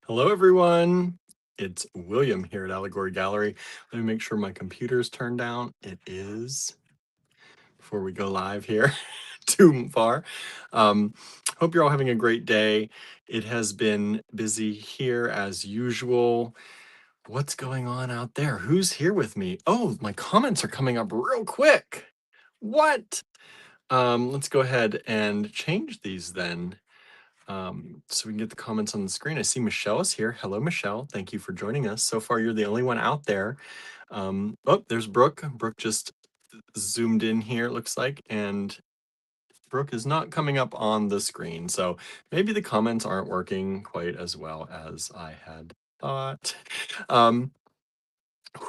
Hello, everyone. It's William here at Allegory Gallery. Let me make sure my computer's turned down. It is, before we go live here too far. Um, Hope you're all having a great day. It has been busy here as usual. What's going on out there? Who's here with me? Oh, my comments are coming up real quick. What? Let's go ahead and change these then. So we can get the comments on the screen. I see Michelle is here. Hello, Michelle. Thank you for joining us. So far, you're the only one out there. Oh, there's Brooke. Brooke just zoomed in here, it looks like, and Brooke is not coming up on the screen. So maybe the comments aren't working quite as well as I had thought. Um,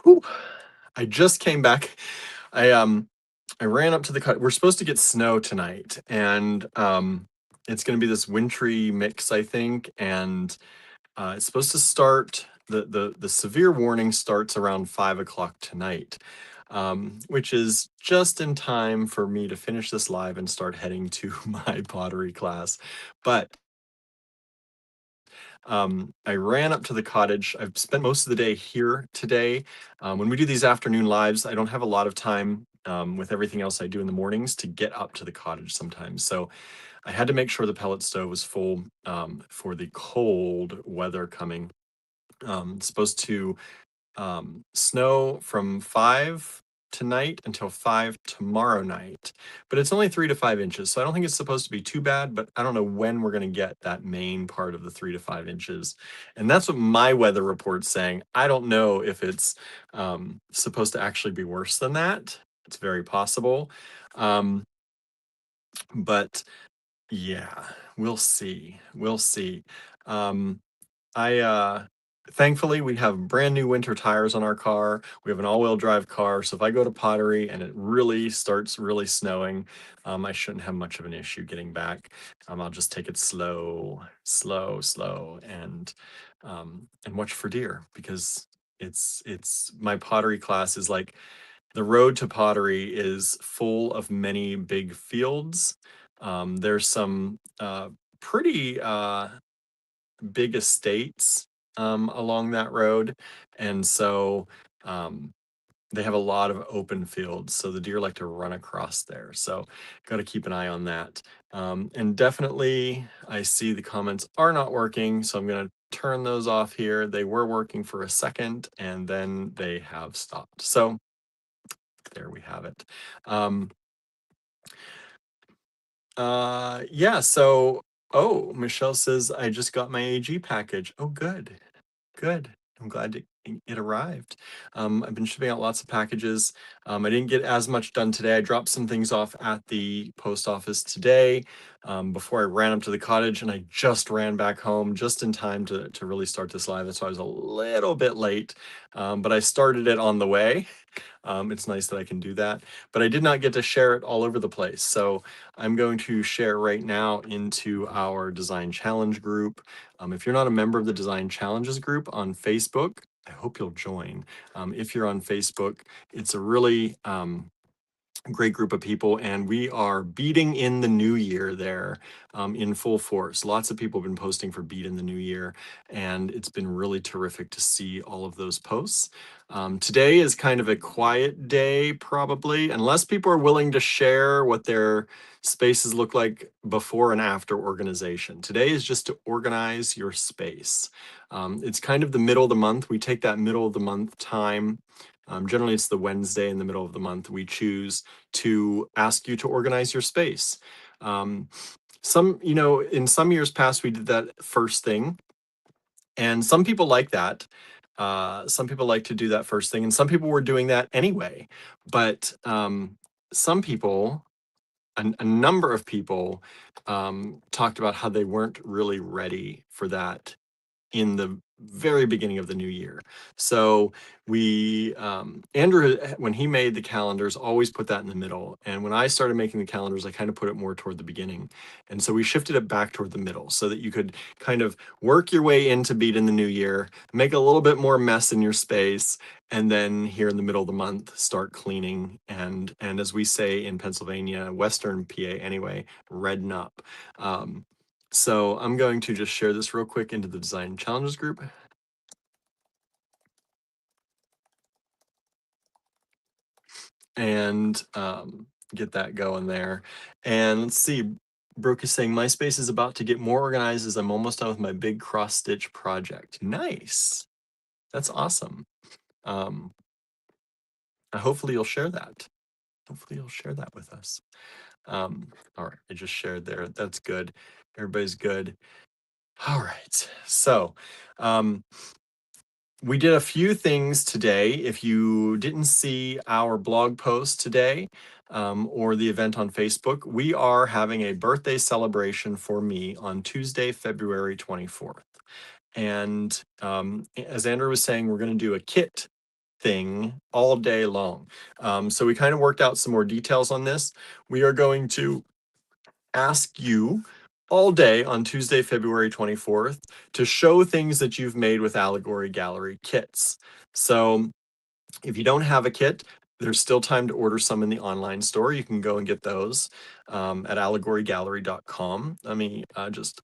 whew, I just came back. I ran up to the cut. We're supposed to get snow tonight, and it's going to be this wintry mix, I think, and it's supposed to start. The severe warning starts around 5 o'clock tonight, which is just in time for me to finish this live and start heading to my pottery class. But I ran up to the cottage. I've spent most of the day here today. When we do these afternoon lives, I don't have a lot of time with everything else I do in the mornings to get up to the cottage sometimes. So I had to make sure the pellet stove was full for the cold weather coming. It's supposed to snow from 5 tonight until 5 tomorrow night, but it's only 3 to 5 inches, so I don't think it's supposed to be too bad, but I don't know when we're going to get that main part of the 3 to 5 inches. And that's what my weather report's saying. I don't know if it's supposed to actually be worse than that. It's very possible. Um, but yeah, we'll see. We'll see. Um, I thankfully we have brand new winter tires on our car. We have an all-wheel drive car, so if I go to pottery and it really starts really snowing, I shouldn't have much of an issue getting back. I'll just take it slow, slow, slow, and watch for deer because it's my pottery class is like the road to pottery is full of many big fields. There's some pretty big estates along that road, and so um, they have a lot of open fields. So the deer like to run across there. So got to keep an eye on that. And definitely, I see the comments are not working, so I'm going to turn those off here. They were working for a second, and then they have stopped. So there we have it. Um, yeah. So, oh, Michelle says I just got my AG package. Oh, good. Good. I'm glad it arrived. I've been shipping out lots of packages. I didn't get as much done today. I dropped some things off at the post office today before I ran up to the cottage, and I just ran back home just in time to really start this live. That's why I was a little bit late, but I started it on the way. It's nice that I can do that, but I did not get to share it all over the place. So I'm going to share right now into our design challenge group. If you're not a member of the design challenges group on Facebook, I hope you'll join. If you're on Facebook, it's a really great group of people, and we are beating in the new year there in full force. Lots of people have been posting for beat in the new year, and it's been really terrific to see all of those posts. Today is kind of a quiet day, probably, unless people are willing to share what their spaces look like before and after organization. Today is just to organize your space. It's kind of the middle of the month. We take that middle of the month time. Generally, it's the Wednesday in the middle of the month. We choose to ask you to organize your space. In some years past, we did that first thing, and some people like that. Some people like to do that first thing, and some people were doing that anyway. But some people, a number of people, talked about how they weren't really ready for that in the very beginning of the new year. So Andrew, when he made the calendars, always put that in the middle. And when I started making the calendars, I kind of put it more toward the beginning. And so we shifted it back toward the middle so that you could kind of work your way into beat in the new year, make a little bit more mess in your space, and then here in the middle of the month, start cleaning. And as we say in Pennsylvania, Western PA anyway, redden up. So I'm going to just share this real quick into the design challenges group. And get that going there. And let's see, Brooke is saying, my space is about to get more organized as I'm almost done with my big cross stitch project. Nice. That's awesome. Um, hopefully you'll share that. Hopefully you'll share that with us. All right, I just shared there. That's good. Everybody's good. All right. So, we did a few things today. If you didn't see our blog post today or the event on Facebook, we are having a birthday celebration for me on Tuesday, February 24th. And as Andrew was saying, we're going to do a kit thing all day long. So we kind of worked out some more details on this. We are going to ask you all day on Tuesday, February 24th, to show things that you've made with Allegory Gallery kits. So if you don't have a kit, there's still time to order some in the online store. You can go and get those at allegorygallery.com. Let me I'll just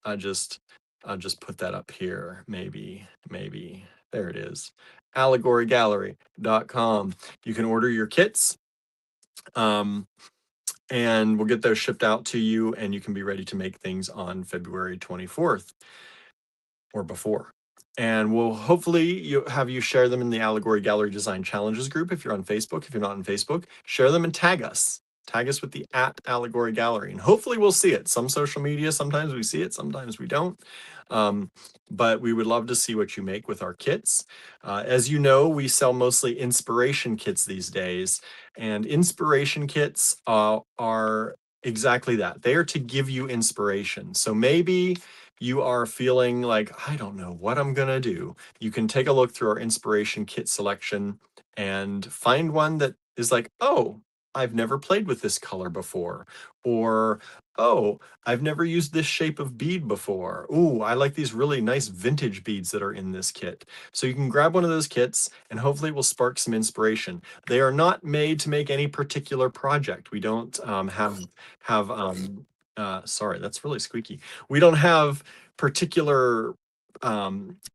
put that up here. Maybe there it is. Allegorygallery.com. You can order your kits. And we'll get those shipped out to you, and you can be ready to make things on February 24th or before. And we'll hopefully have you share them in the Allegory Gallery Design Challenges group if you're on Facebook. If you're not on Facebook, share them and tag us. Tag us with the @Allegory Gallery, and hopefully we'll see it. Some social media, sometimes we see it, sometimes we don't. But we would love to see what you make with our kits. As you know, we sell mostly inspiration kits these days, and inspiration kits are exactly that. They are to give you inspiration. So maybe you are feeling like, I don't know what I'm going to do. You can take a look through our inspiration kit selection and find one that is like, oh, I've never played with this color before. Or, oh, I've never used this shape of bead before. Ooh, I like these really nice vintage beads that are in this kit. So you can grab one of those kits and hopefully it will spark some inspiration. They are not made to make any particular project. We don't sorry, that's really squeaky. We don't have particular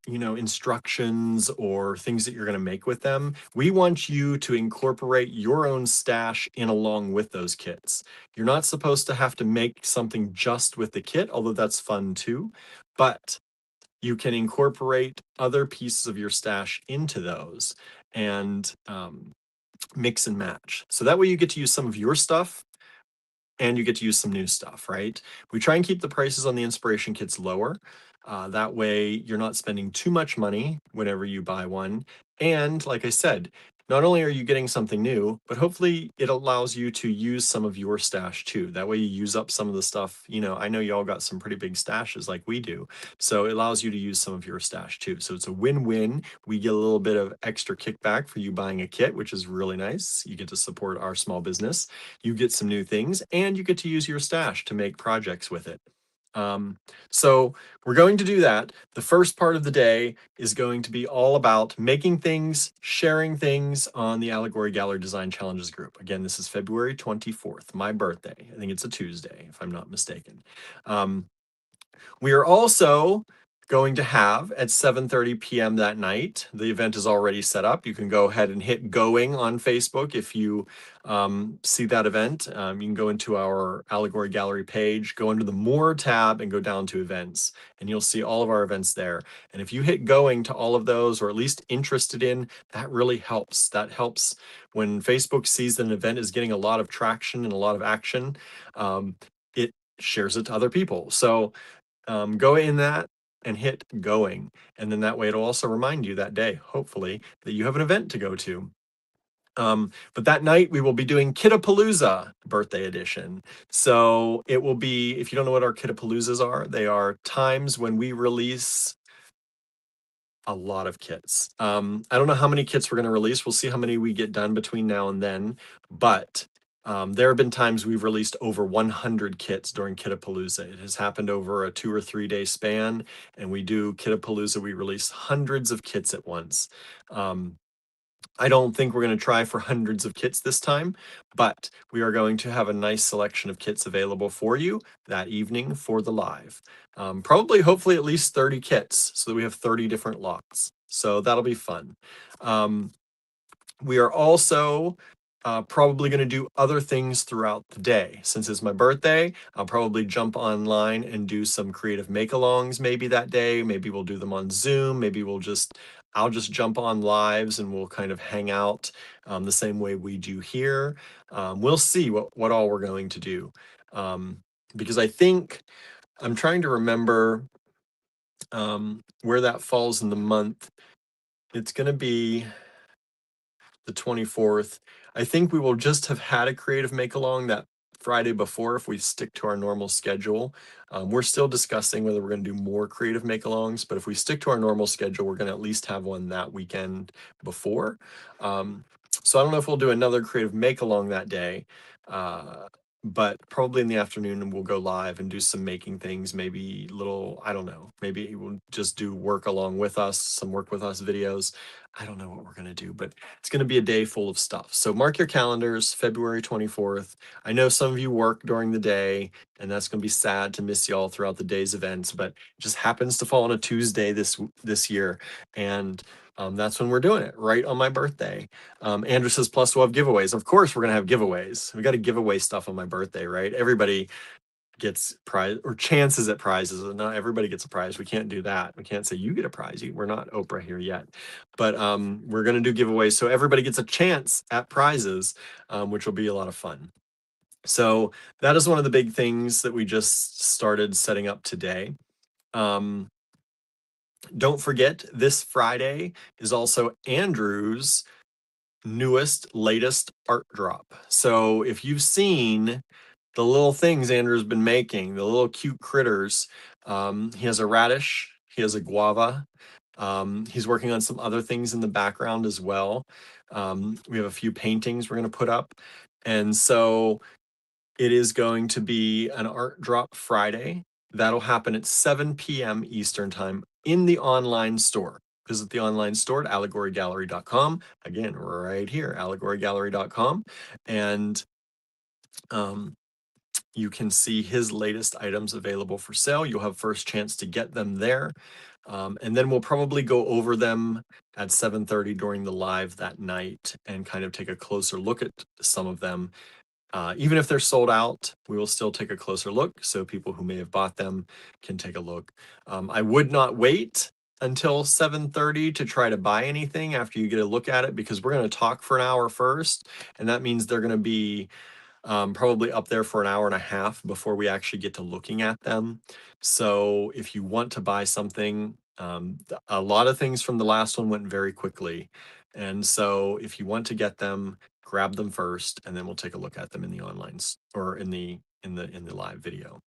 instructions or things that you're going to make with them. We want you to incorporate your own stash in along with those kits. You're not supposed to have to make something just with the kit, although that's fun too, but you can incorporate other pieces of your stash into those and mix and match. So that way you get to use some of your stuff and you get to use some new stuff, right? We try and keep the prices on the inspiration kits lower. That way you're not spending too much money whenever you buy one. And like I said, not only are you getting something new, but hopefully it allows you to use some of your stash too. That way you use up some of the stuff. I know y'all got some pretty big stashes like we do. So it allows you to use some of your stash too. So it's a win-win. We get a little bit of extra kickback for you buying a kit, which is really nice. You get to support our small business. You get some new things, and you get to use your stash to make projects with it. So we're going to do that. The first part of the day is going to be all about making things, sharing things on the Allegory Gallery Design Challenges group. Again, this is February 24th, my birthday. I think it's a Tuesday, if I'm not mistaken. We are also going to have at 7:30 p.m. that night. The event is already set up. You can go ahead and hit going on Facebook if you see that event. You can go into our Allegory Gallery page, go under the More tab and go down to events, and you'll see all of our events there. And if you hit going to all of those, or at least interested in, that really helps. That helps when Facebook sees that an event is getting a lot of traction and a lot of action. It shares it to other people. So go in that and hit going. And then that way it'll also remind you that day, hopefully, that you have an event to go to. But that night we will be doing Kittapalooza birthday edition. So it will be, if you don't know what our Kittapaloozas are, they are times when we release a lot of kits. I don't know how many kits we're going to release. We'll see how many we get done between now and then. But there have been times we've released over 100 kits during Kittapalooza. It has happened over a 2 or 3 day span. And we do Kittapalooza, we release hundreds of kits at once. I don't think we're going to try for hundreds of kits this time, but we are going to have a nice selection of kits available for you that evening for the live. Probably, hopefully, at least 30 kits so that we have 30 different lots. So that'll be fun. We are also probably going to do other things throughout the day. Since it's my birthday, I'll probably jump online and do some creative make-alongs maybe that day. Maybe we'll do them on Zoom. Maybe I'll just jump on lives and we'll kind of hang out the same way we do here. We'll see what all we're going to do. Because I think I'm trying to remember where that falls in the month. It's going to be the 24th. I think we will just have had a creative make-along that Friday before if we stick to our normal schedule. We're still discussing whether we're going to do more creative make-alongs, but if we stick to our normal schedule, we're going to at least have one that weekend before. So I don't know if we'll do another creative make-along that day, but probably in the afternoon we'll go live and do some making things, maybe little, I don't know, maybe we'll just do work along with us, some work with us videos. I don't know what we're going to do, but it's going to be a day full of stuff. So mark your calendars, February 24th. I know some of you work during the day, and that's going to be sad to miss you all throughout the day's events, but it just happens to fall on a Tuesday this year. And that's when we're doing it, right on my birthday. Andrew says, plus we'll have giveaways. Of course, we're going to have giveaways. We got to give away stuff on my birthday, right? Everybody gets prize or chances at prizes. Not everybody gets a prize. We can't do that. We can't say you get a prize. We're not Oprah here yet, but we're going to do giveaways so everybody gets a chance at prizes, which will be a lot of fun. So that is one of the big things that we just started setting up today. Don't forget, this Friday is also Andrew's latest art drop. So if you've seen the little things Andrew's been making, the little cute critters, he has a radish, he has a guava. He's working on some other things in the background as well. We have a few paintings we're going to put up. And so it is going to be an art drop Friday. That'll happen at 7 p.m. Eastern time in the online store. Visit the online store at allegorygallery.com. Again, right here, allegorygallery.com. And you can see his latest items available for sale. You'll have first chance to get them there. And then we'll probably go over them at 7:30 during the live that night and kind of take a closer look at some of them. Even if they're sold out, we will still take a closer look so people who may have bought them can take a look. I would not wait until 7:30 to try to buy anything after you get a look at it, because we're going to talk for an hour first, and that means they're going to be probably up there for an hour and a half before we actually get to looking at them. So if you want to buy something, a lot of things from the last one went very quickly. And so if you want to get them, grab them first, and then we'll take a look at them in the online or in the live video.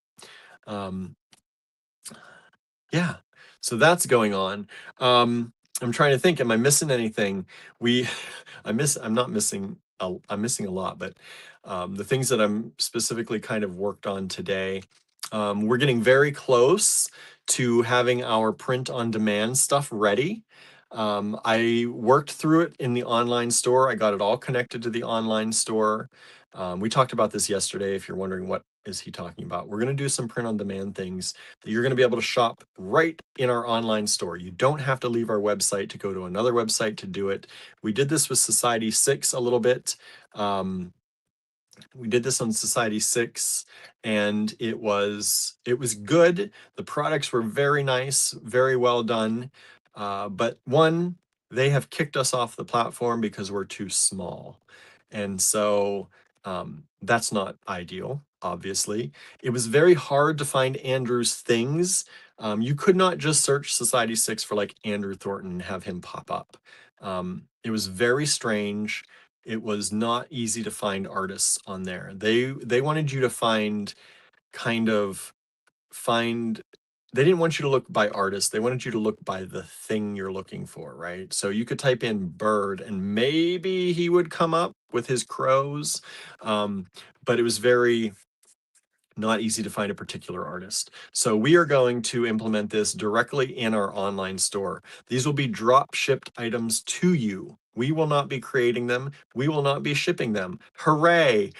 Yeah, so that's going on. I'm trying to think, am I missing anything? I'm not missing, I'm missing a lot, but the things that I'm specifically kind of worked on today, we're getting very close to having our print on demand stuff ready. I worked through it in the online store. I got it all connected to the online store. We talked about this yesterday. If you're wondering what is he talking about, we're going to do some print on demand things that you're going to be able to shop right in our online store. You don't have to leave our website to go to another website to do it. We did this with Society 6 a little bit. We did this on Society 6 and it was good. The products were very nice, very well done. But one, they have kicked us off the platform because we're too small. And so that's not ideal, obviously. It was very hard to find Andrew's things. You could not just search Society 6 for like Andrew Thornton and have him pop up. It was very strange. It was not easy to find artists on there. They wanted you to they didn't want you to look by artists. They wanted you to look by the thing you're looking for, right? So you could type in bird and maybe he would come up with his crows. But it was very not easy to find a particular artist. So we are going to implement this directly in our online store. These will be drop shipped items to you We will not be creating them. We will not be shipping them. Hooray!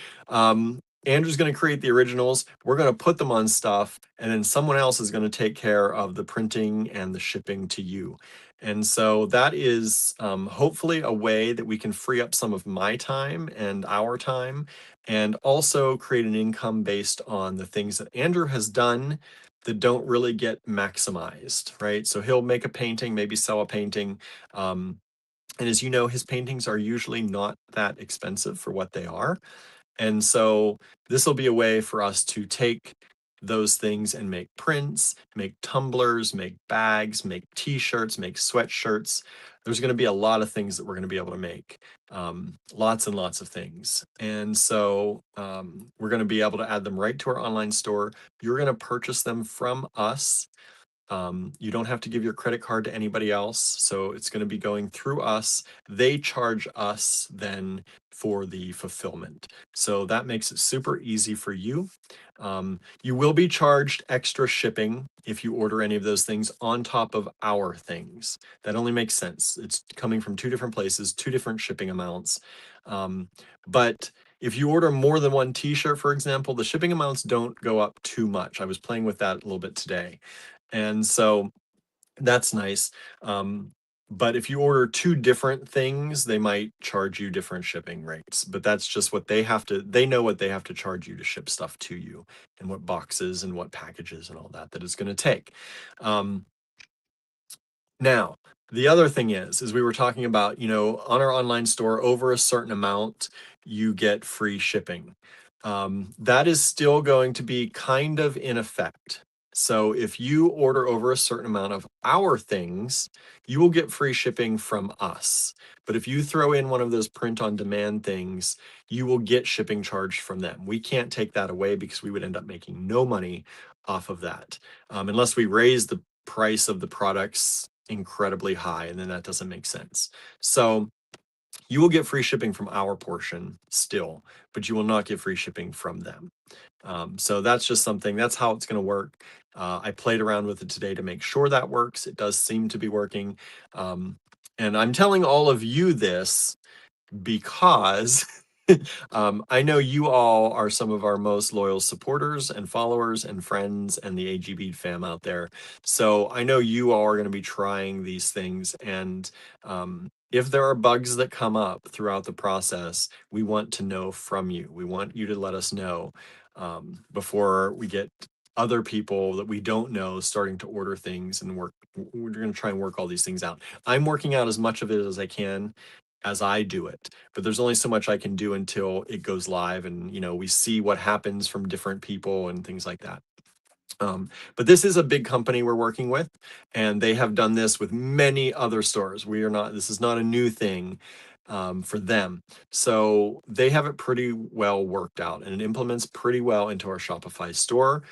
Andrew's going to create the originals. We're going to put them on stuff, and then someone else is going to take care of the printing and the shipping to you. And so that is hopefully a way that we can free up some of my time and our time, and also create an income based on the things that Andrew has done that don't really get maximized, right? So he'll make a painting, maybe sell a painting. And as you know, his paintings are usually not that expensive for what they are. And so this will be a way for us to take those things and make prints, make tumblers, make bags, make t-shirts, make sweatshirts. There's going to be a lot of things that we're going to be able to make, lots and lots of things. And so we're going to be able to add them right to our online store. You're going to purchase them from us. You don't have to give your credit card to anybody else. So it's going to be going through us. They charge us then for the fulfillment. So that makes it super easy for you. You will be charged extra shipping if you order any of those things on top of our things. That only makes sense. It's coming from two different places, two different shipping amounts. But if you order more than one t-shirt, for example, the shipping amounts don't go up too much. I was playing with that a little bit today. And so that's nice. But if you order two different things, they might charge you different shipping rates. But that's just what they know what they have to charge you to ship stuff to you, and what boxes and what packages and all that it's going to take. Now, the other thing is we were talking about, on our online store, over a certain amount, you get free shipping. That is still going to be kind of in effect. So if you order over a certain amount of our things, you will get free shipping from us. But if you throw in one of those print on demand things, you will get shipping charged from them. We can't take that away because we would end up making no money off of that, unless we raise the price of the products incredibly high, and then that doesn't make sense. So you will get free shipping from our portion still, but you will not get free shipping from them. So that's just something, that's how it's going to work. I played around with it today to make sure that works. It does seem to be working. And I'm telling all of you this because I know you all are some of our most loyal supporters and followers and friends and the AGB fam out there. So I know you all are going to be trying these things. And if there are bugs that come up throughout the process, we want to know from you. We want you to let us know before we get other people that we don't know starting to order things and work. We're going to try and work all these things out. I'm working out as much of it as I can as I do it, but there's only so much I can do until it goes live, and we see what happens from different people and things like that. But this is a big company we're working with, and they have done this with many other stores. This is not a new thing for them. So they have it pretty well worked out, and it implements pretty well into our Shopify store.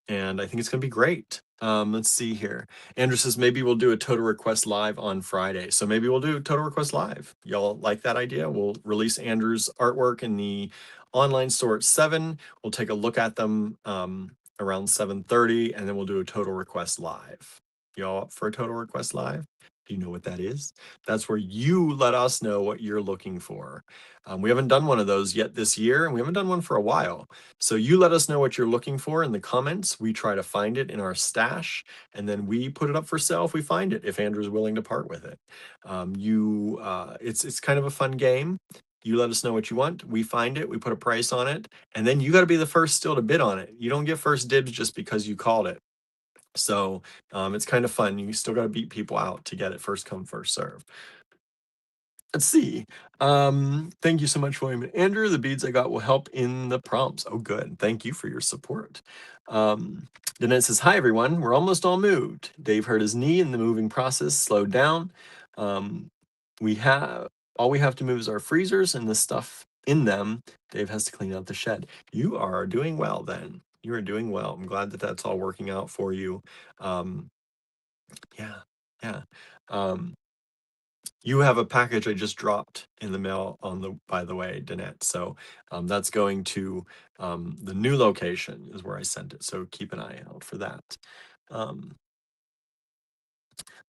And I think it's going to be great. Let's see here. Andrew says maybe we'll do a Total Request Live on Friday. So maybe we'll do Total Request Live. Y'all like that idea? We'll release Andrew's artwork in the online store at 7. We'll take a look at them around 7:30, and then we'll do a Total Request Live. Y'all up for a Total Request Live? Do you know what that is? That's where you let us know what you're looking for. We haven't done one of those yet this year, and we haven't done one for a while. So you let us know what you're looking for in the comments. We try to find it in our stash, and then we put it up for sale if we find it, if Andrew's willing to part with it. It's kind of a fun game. You let us know what you want. We find it. We put a price on it, and then you got to be the first still to bid on it. You don't get first dibs just because you called it. So it's kind of fun. You still got to beat people out to get it. First come, first serve. Let's see. Thank you so much, William and Andrew. The beads I got will help in the prompts. Oh, good. Thank you for your support. Danette says, hi, everyone. We're almost all moved. Dave hurt his knee and the moving process slowed down. All we have to move is our freezers and the stuff in them. Dave has to clean out the shed. You are doing well then. You are doing well. I'm glad that that's all working out for you. Yeah, yeah. You have a package I just dropped in the mail by the way, Danette. So that's going to the new location is where I sent it. So keep an eye out for that.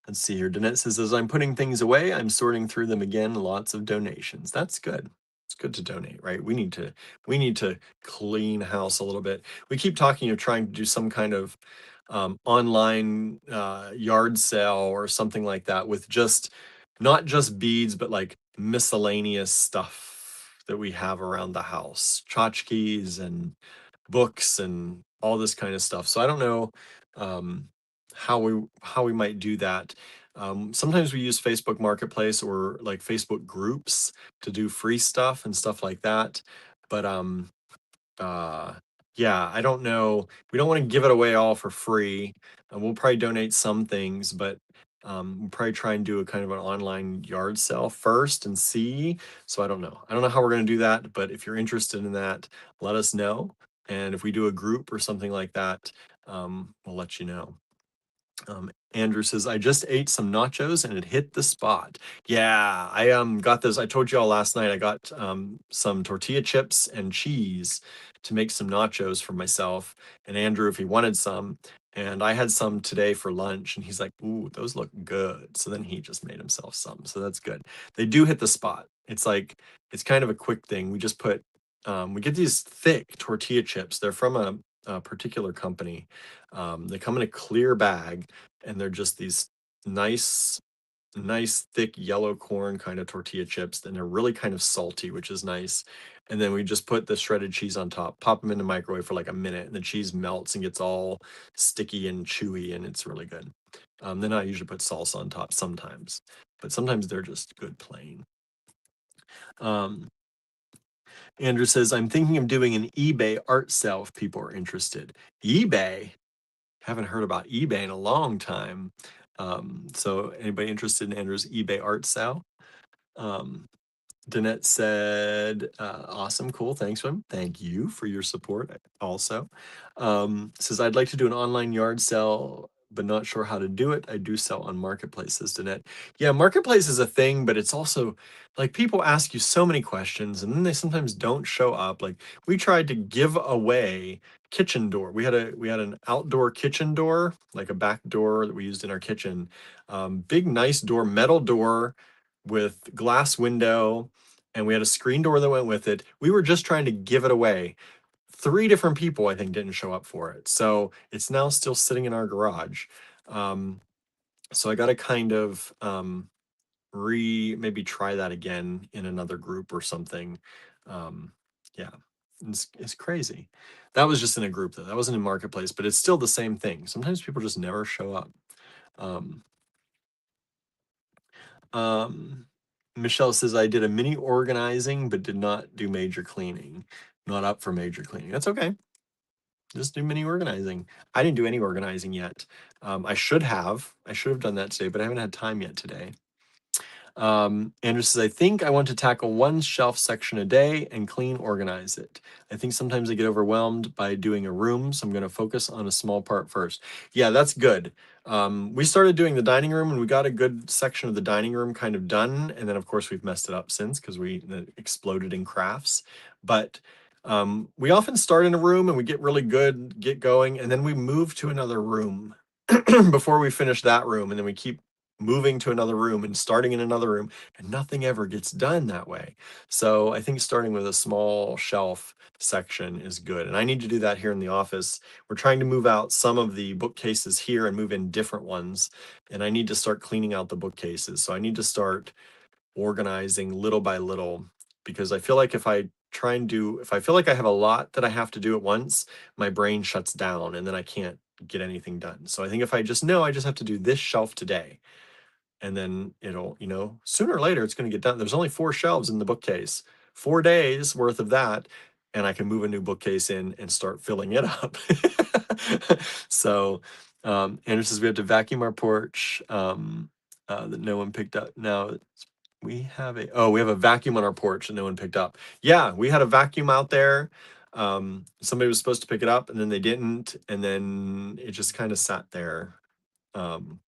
Let's see here. Danette says, as I'm putting things away, I'm sorting through them again. Lots of donations. That's good. It's good to donate, right? We need to clean house a little bit. We keep talking of trying to do some kind of online yard sale or something like that with just not just beads, but like miscellaneous stuff that we have around the house, tchotchkes and books and all this kind of stuff. So I don't know um, how we might do that. Sometimes we use Facebook Marketplace or like Facebook groups to do free stuff and stuff like that. But uh, yeah, I don't know. We don't want to give it away all for free. We'll probably donate some things, but we'll probably try and do a kind of an online yard sale first and see. So I don't know. I don't know how we're going to do that, but if you're interested in that, let us know. And if we do a group or something like that, we'll let you know. Andrew says, I just ate some nachos and it hit the spot. Yeah, I got those. I told you all last night I got some tortilla chips and cheese to make some nachos for myself and Andrew if he wanted some. And I had some today for lunch and he's like, ooh, those look good. So then he just made himself some. So that's good. They do hit the spot. It's like it's kind of a quick thing. We just put we get these thick tortilla chips. They're from a particular company. They come in a clear bag and they're just these nice thick yellow corn kind of tortilla chips and they're really kind of salty, which is nice. And then we just put the shredded cheese on top, pop them in the microwave for like a minute and the cheese melts and gets all sticky and chewy and it's really good. Then I usually put salsa on top sometimes, but sometimes they're just good plain. um, Andrew says, I'm thinking of doing an eBay art sale if people are interested. eBay? Haven't heard about eBay in a long time. So anybody interested in Andrew's eBay art sale? Um, Danette said, awesome, cool, thanks, Wim. Thank you for your support also. Says, I'd like to do an online yard sale, but not sure how to do it. I do sell on Marketplace, says Danette. Yeah, Marketplace is a thing, but it's also like people ask you so many questions and then they sometimes don't show up. Like we tried to give away kitchen door. We had an outdoor kitchen door, like a back door that we used in our kitchen. Big, nice door, metal door with glass window and we had a screen door that went with it. We were just trying to give it away. 3 different people, I think, didn't show up for it. So it's now still sitting in our garage. So I got to kind of maybe try that again in another group or something. Yeah, it's crazy. That was just in a group though. That wasn't in Marketplace, but it's still the same thing. Sometimes people just never show up. Um, um, Michelle says, I did a mini organizing, but did not do major cleaning. Not up for major cleaning. That's okay. Just do mini organizing. I didn't do any organizing yet. I should have. I should have done that today, but I haven't had time yet today. Andrew says, I think I want to tackle one shelf section a day and clean organize it. I think sometimes I get overwhelmed by doing a room, so I'm going to focus on a small part first. Yeah, that's good. We started doing the dining room and we got a good section of the dining room kind of done. And then, of course, we've messed it up since because we exploded in crafts. But we often start in a room and we get really good, get going, and then we move to another room before we finish that room. And then we keep moving to another room and starting in another room, and nothing ever gets done that way. So I think starting with a small shelf section is good. And I need to do that here in the office. We're trying to move out some of the bookcases here and move in different ones. And I need to start cleaning out the bookcases. So I need to start organizing little by little because I feel like if I feel like I have a lot that I have to do at once, my brain shuts down and then I can't get anything done. So I think if I just know I just have to do this shelf today, and then it'll, sooner or later it's going to get done. There's only 4 shelves in the bookcase, 4 days worth of that, and I can move a new bookcase in and start filling it up. So Andrew says we have to vacuum our porch that no one picked up. Now we have a vacuum on our porch that no one picked up. Yeah, we had a vacuum out there. Somebody was supposed to pick it up and then they didn't, and then it just kind of sat there. um,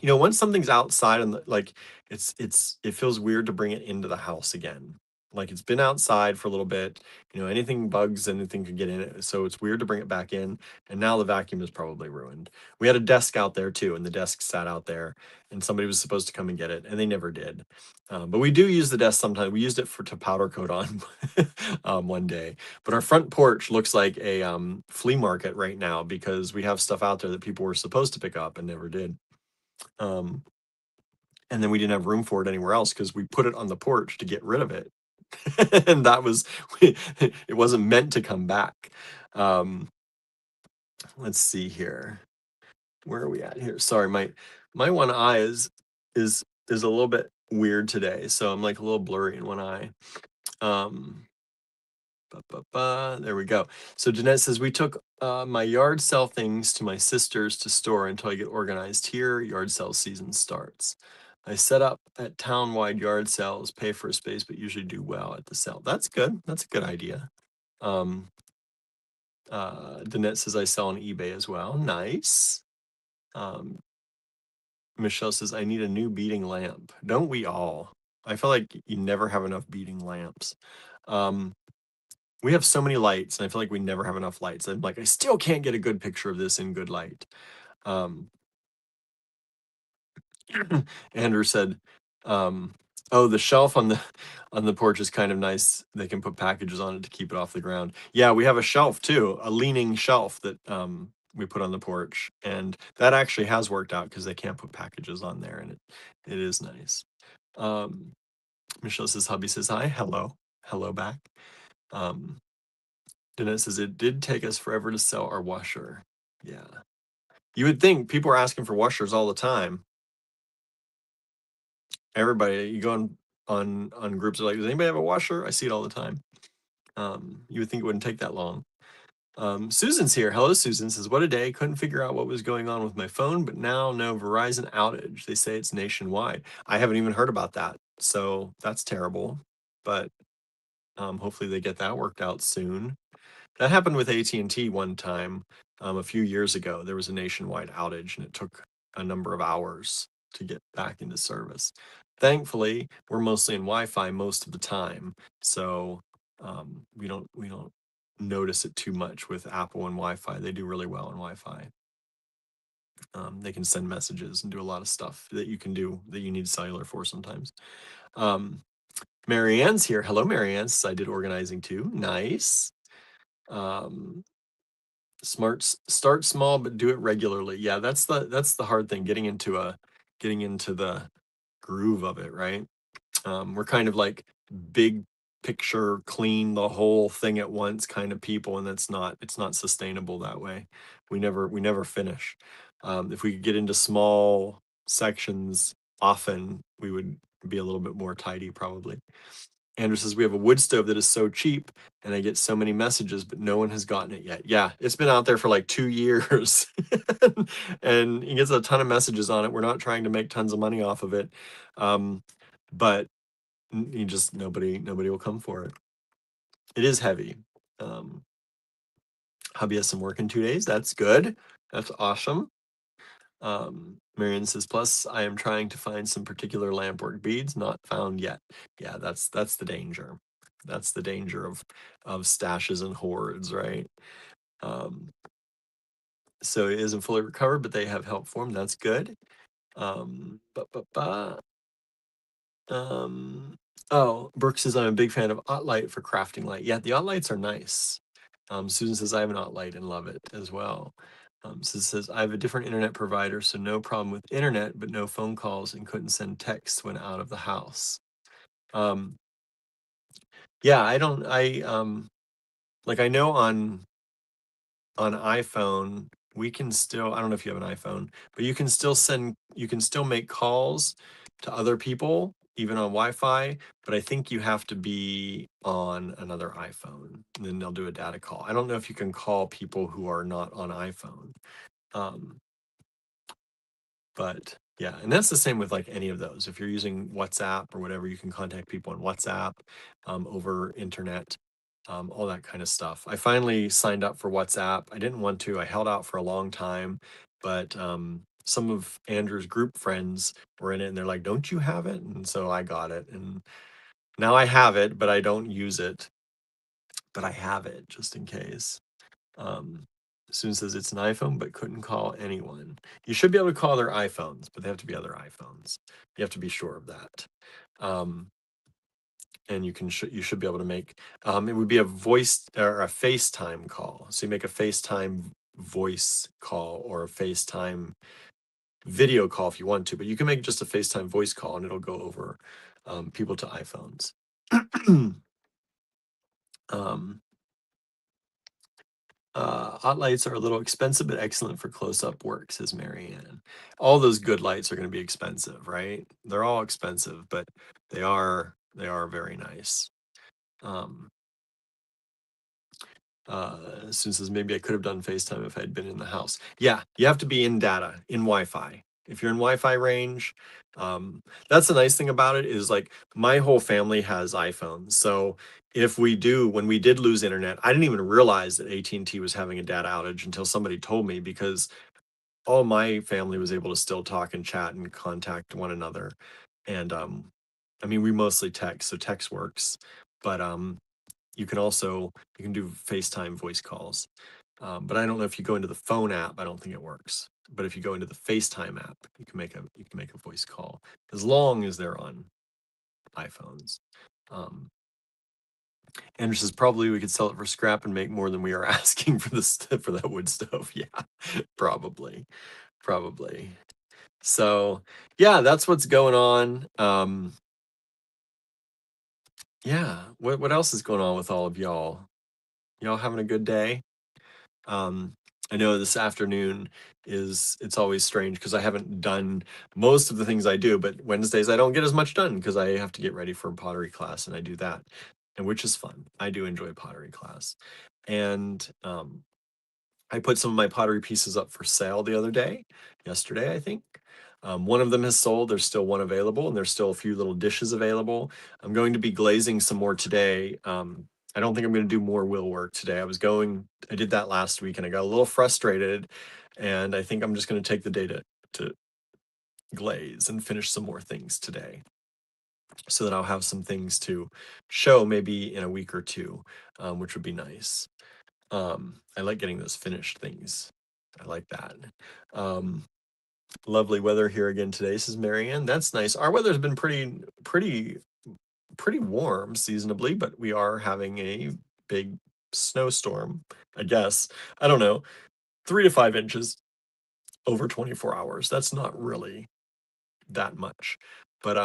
once something's outside and like it feels weird to bring it into the house again. Like it's been outside for a little bit, anything bugs, anything could get in it. So it's weird to bring it back in. And now the vacuum is probably ruined. We had a desk out there too, and the desk sat out there, and somebody was supposed to come and get it, and they never did. But we do use the desk sometimes. We used it to powder coat on one day. But our front porch looks like a flea market right now because we have stuff out there that people were supposed to pick up and never did. Um, and then we didn't have room for it anywhere else because we put it on the porch to get rid of it. And that was it wasn't meant to come back. Um, let's see here. Where are we at here? Sorry, my one eye is a little bit weird today, so I'm like a little blurry in one eye. Um, there we go. So Jeanette says, we took my yard sale things to my sister's to store until I get organized here. Yard sale season starts. I set up at town-wide yard sales, pay for a space, but usually do well at the sale. That's good. That's a good idea. Um, Danette says, I sell on eBay as well. Nice. Michelle says, I need a new beading lamp. Don't we all? I feel like you never have enough beading lamps. We have so many lights, and I feel like we never have enough lights. I'm like, I still can't get a good picture of this in good light. Um, Andrew said, "Oh, the shelf on the porch is kind of nice. They can put packages on it to keep it off the ground." Yeah, we have a shelf too, a leaning shelf that we put on the porch, and that actually has worked out because they can't put packages on there, and it is nice. Um, Michelle says, "Hubby says hi, hello back." Um, Danette says, "It did take us forever to sell our washer." Yeah, you would think people are asking for washers all the time. Everybody, you go on groups are like, does anybody have a washer? I see it all the time. You would think it wouldn't take that long. Susan's here. Hello, Susan says, what a day. Couldn't figure out what was going on with my phone, but now no Verizon outage. They say it's nationwide. I haven't even heard about that. So that's terrible. But hopefully they get that worked out soon. That happened with AT&T one time a few years ago. There was a nationwide outage, and it took a number of hours to get back into service. Thankfully, we're mostly in Wi-Fi most of the time, so we don't notice it too much with Apple and Wi-Fi. They do really well on Wi-Fi. They can send messages and do a lot of stuff that you can do that you need cellular for sometimes. Marianne's here. Hello, Marianne. I did organizing too. Nice. Um, start small but do it regularly. Yeah, that's the hard thing, getting into the groove of it, right? We're kind of like big picture, clean the whole thing at once kind of people, and it's not sustainable that way. We never finish. If we could get into small sections often, we would be a little bit more tidy probably. Andrew says, we have a wood stove that is so cheap and I get so many messages, but no one has gotten it yet. Yeah, it's been out there for like 2 years and he gets a ton of messages on it. We're not trying to make tons of money off of it. But you just, nobody will come for it. It is heavy. Hubby has some work in 2 days. That's good. That's awesome. Marion says, plus I am trying to find some particular lampwork beads, not found yet. Yeah, that's the danger. That's the danger of stashes and hoards, right? So it isn't fully recovered, but they have help for him. That's good. Um, ba, ba, ba. Oh, Brooke says, I'm a big fan of Ottlight for crafting light. Yeah, the Ottlights are nice. Susan says, I have an Ottlight and love it as well. Susan says, I have a different internet provider, so no problem with internet, but no phone calls and couldn't send texts when out of the house. Yeah, I know on iPhone, we can still, I don't know if you have an iPhone, but you can still make calls to other people, even on Wi-Fi, but I think you have to be on another iPhone, and then they'll do a data call. I don't know if you can call people who are not on iPhone. But yeah, and that's the same with like any of those. If you're using WhatsApp or whatever, you can contact people on WhatsApp, over internet, all that kind of stuff. I finally signed up for WhatsApp. I didn't want to. I held out for a long time, but some of Andrew's group friends were in it, and they're like, "Don't you have it?" And so I got it, and Now I have it, but I don't use it. But I have it just in case. Um, Soon says it's an iPhone, but couldn't call anyone. You should be able to call their iPhones, but they have to be other iPhones. You have to be sure of that. Um, and you should be able to make it would be a voice or a FaceTime call. So you make a FaceTime voice call or a FaceTime video call if you want to, but you can make just a FaceTime voice call and it'll go over people to iPhones. um, Hot lights are a little expensive, but excellent for close-up work, says Marianne. All those good lights are going to be expensive, right? They're all expensive, but they are very nice. Um, Sue says maybe I could have done FaceTime if I'd been in the house. Yeah, you have to be in data in Wi-Fi. If you're in Wi-Fi range, that's the nice thing about it is like my whole family has iPhones. So if when we did lose internet, I didn't even realize that AT&T was having a data outage until somebody told me because all my family was able to still talk and chat and contact one another. And I mean, we mostly text, so text works, but you can do FaceTime voice calls. But I don't know if you go into the phone app, I don't think it works. But if you go into the FaceTime app, you can make a voice call as long as they're on iPhones. Um, Andrew says probably we could sell it for scrap and make more than we are asking for that wood stove. Yeah, probably. So yeah, that's what's going on. Yeah, what else is going on with all of y'all? Y'all having a good day? Um, I know this afternoon it's always strange because I haven't done most of the things I do, but Wednesdays I don't get as much done because I have to get ready for pottery class and I do that, and which is fun. I do enjoy pottery class. And I put some of my pottery pieces up for sale the other day, yesterday, I think. One of them has sold. There's still one available, and there's still a few little dishes available. I'm going to be glazing some more today. I don't think I'm going to do more wheel work today. I did that last week, and I got a little frustrated, and I think I'm just going to take the day to glaze and finish some more things today, so that I'll have some things to show maybe in a week or two, which would be nice. I like getting those finished things. I like that. Um, Lovely weather here again today, says Marianne. That's nice. Our weather's been pretty warm seasonably, but we are having a big snowstorm, I guess. I don't know, 3 to 5 inches over 24 hours. That's not really that much. But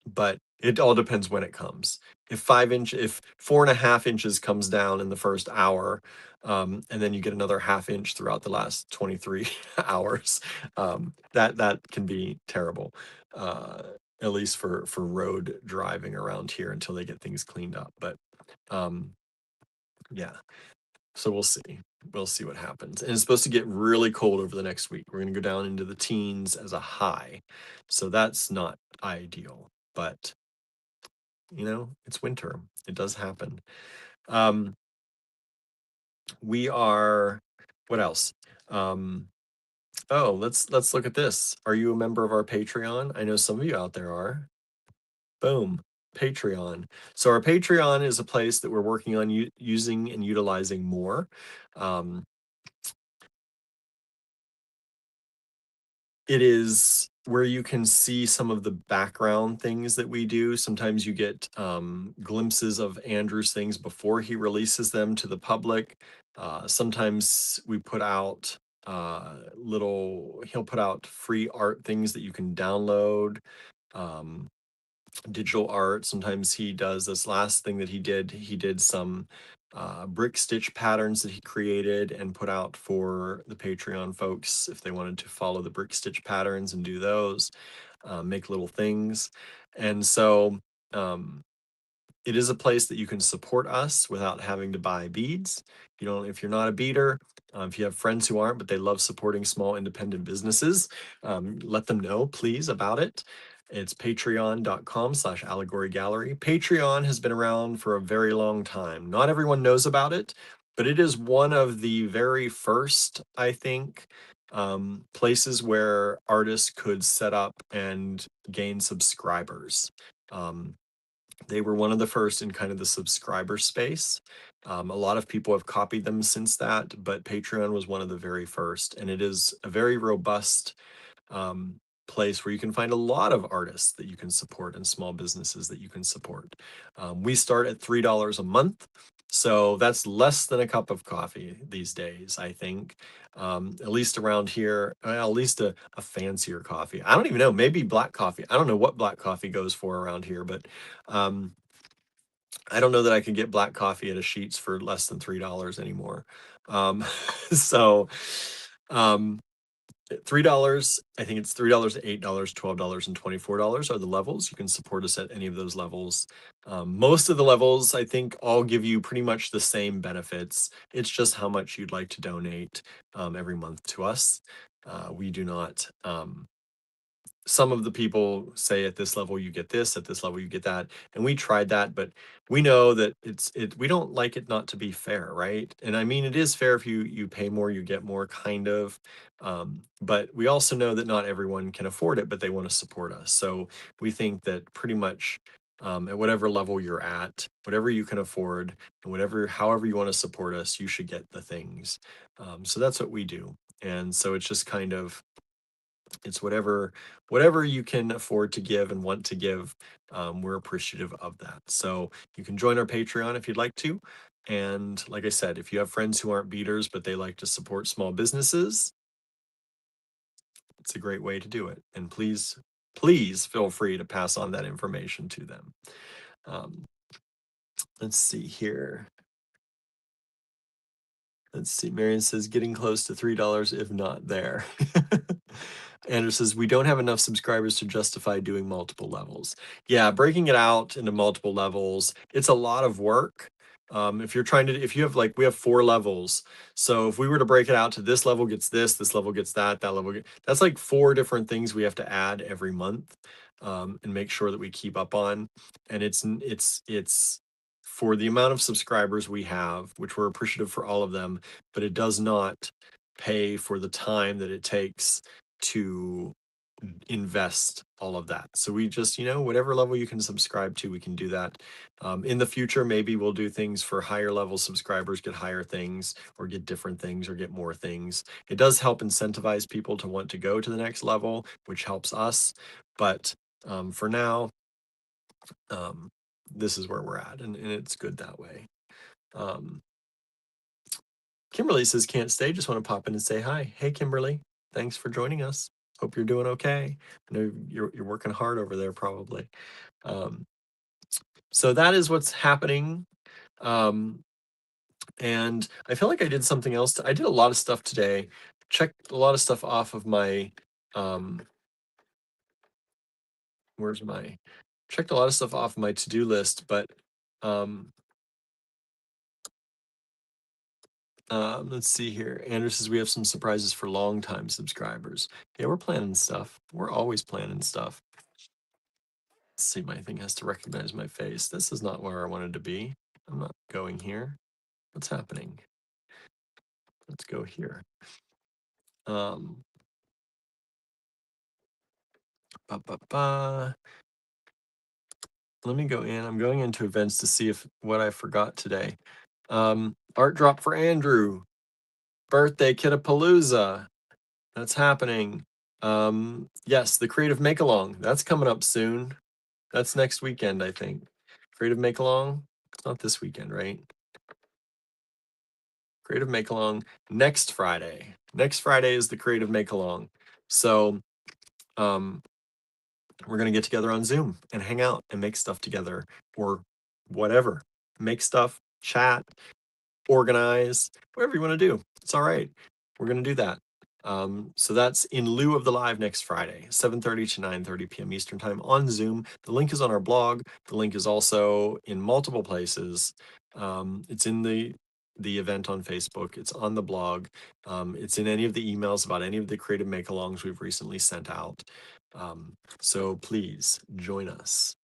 but it all depends when it comes. If 4.5 inches comes down in the first hour, and then you get another half inch throughout the last 23 hours, that can be terrible. Uh, at least for road driving around here until they get things cleaned up. But um, yeah, so we'll see. We'll see what happens. And it's supposed to get really cold over the next week. We're going to go down into the teens as a high. So that's not ideal, but it's winter. It does happen. Um, we are, what else? Oh, let's look at this. Are you a member of our Patreon? I know some of you out there are. Boom, Patreon. So our Patreon is a place that we're working on using and utilizing more. Um, It is where you can see some of the background things that we do. Sometimes you get glimpses of Andrew's things before he releases them to the public. Sometimes we put out he'll put out free art things that you can download. Um, Digital art. Sometimes he does this last thing that he did some brick stitch patterns that he created and put out for the Patreon folks if they wanted to follow the brick stitch patterns and do those, make little things. And so um, it is a place that you can support us without having to buy beads. If you're not a beader, if you have friends who aren't, but they love supporting small independent businesses, let them know, please, about it. It's patreon.com/allegory gallery. Patreon has been around for a very long time. Not everyone knows about it, but it is one of the very first, I think, places where artists could set up and gain subscribers. Um, they were one of the first in kind of the subscriber space. A lot of people have copied them since that, but Patreon was one of the very first, and it is a very robust um, place where you can find a lot of artists that you can support and small businesses that you can support. We start at $3 a month. So that's less than a cup of coffee these days, I think. At least around here, at least a fancier coffee. I don't even know, maybe black coffee. I don't know what black coffee goes for around here, but um, I don't know that I could get black coffee at a Sheets for less than $3 anymore. Um, so, um, $3, I think it's $3 to $8, $12 and $24 are the levels. You can support us at any of those levels. Most of the levels, I think, all give you pretty much the same benefits. It's just how much you'd like to donate every month to us. We do not some of the people say at this level you get this, at this level you get that, and we tried that, but we know that we don't like it not to be fair, right? And I mean, it is fair if you pay more you get more, kind of, but we also know that not everyone can afford it, but they want to support us. So we think that pretty much at whatever level you're at, whatever you can afford, and whatever however you want to support us, you should get the things. So that's what we do. And so it's just kind of, it's whatever you can afford to give and want to give. We're appreciative of that. So you can join our Patreon if you'd like to. And like I said, if you have friends who aren't beaters but they like to support small businesses, it's a great way to do it. And please feel free to pass on that information to them. Um, let's see here. Let's see. Marion says getting close to $3, if not there. Andrew says we don't have enough subscribers to justify doing multiple levels. Yeah, breaking it out into multiple levels, it's a lot of work. If you're trying to, if you have like, we have 4 levels. So if we were to break it out to this level gets this level gets that level, that's like 4 different things we have to add every month and make sure that we keep up on. And it's for the amount of subscribers we have, which we're appreciative for all of them, but it does not pay for the time that it takes to invest all of that. So we just, whatever level you can subscribe to, we can do that. In the future, maybe we'll do things for higher level subscribers, get higher things or get different things or get more things. It does help incentivize people to want to go to the next level, which helps us. But for now, um, this is where we're at, and it's good that way. Um, Kimberly says, can't stay. Just want to pop in and say hi. Hey, Kimberly. Thanks for joining us. Hope you're doing okay. I know you're working hard over there, probably. Um, so that is what's happening. And I feel like I did something else. I did a lot of stuff today. Checked a lot of stuff off of my. Where's my? Checked a lot of stuff off my to-do list, but um, let's see here. Andrew says we have some surprises for long-time subscribers. Yeah, we're planning stuff. We're always planning stuff. Let's see, my thing has to recognize my face. This is not where I wanted to be. I'm not going here. What's happening? Let's go here. Um, ba, ba, ba. Let me go in. I'm going into events to see if what I forgot today. Art drop for Andrew. Birthday Kittapalooza. That's happening. Yes, the Creative Make Along. That's coming up soon. That's next weekend, I think. Creative Make Along. It's not this weekend, right? Creative Make Along next Friday. Next Friday is the Creative Make Along. So um, we're going to get together on Zoom and hang out and make stuff together or whatever. Make stuff, chat, organize, whatever you want to do. It's all right. We're going to do that. So that's in lieu of the live next Friday, 7:30 to 9:30 p.m. Eastern Time on Zoom. The link is on our blog. The link is also in multiple places. It's in the event on Facebook. It's on the blog. It's in any of the emails about any of the creative make-alongs we've recently sent out. So please join us.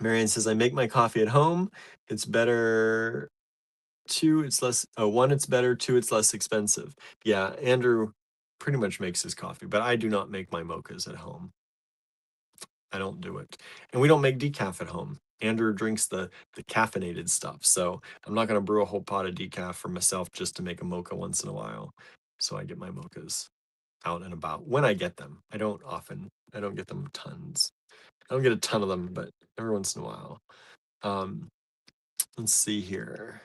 Marianne says, I make my coffee at home. It's better. 2, it's less. Oh, 1, it's better. 2, it's less expensive. Yeah, Andrew pretty much makes his coffee, but I do not make my mochas at home. I don't do it. And we don't make decaf at home. Andrew drinks the caffeinated stuff. So I'm not going to brew a whole pot of decaf for myself just to make a mocha once in a while. So I get my mochas out and about when I get them. I don't often. I don't get them tons. I don't get a ton of them, but every once in a while. Um, let's see here.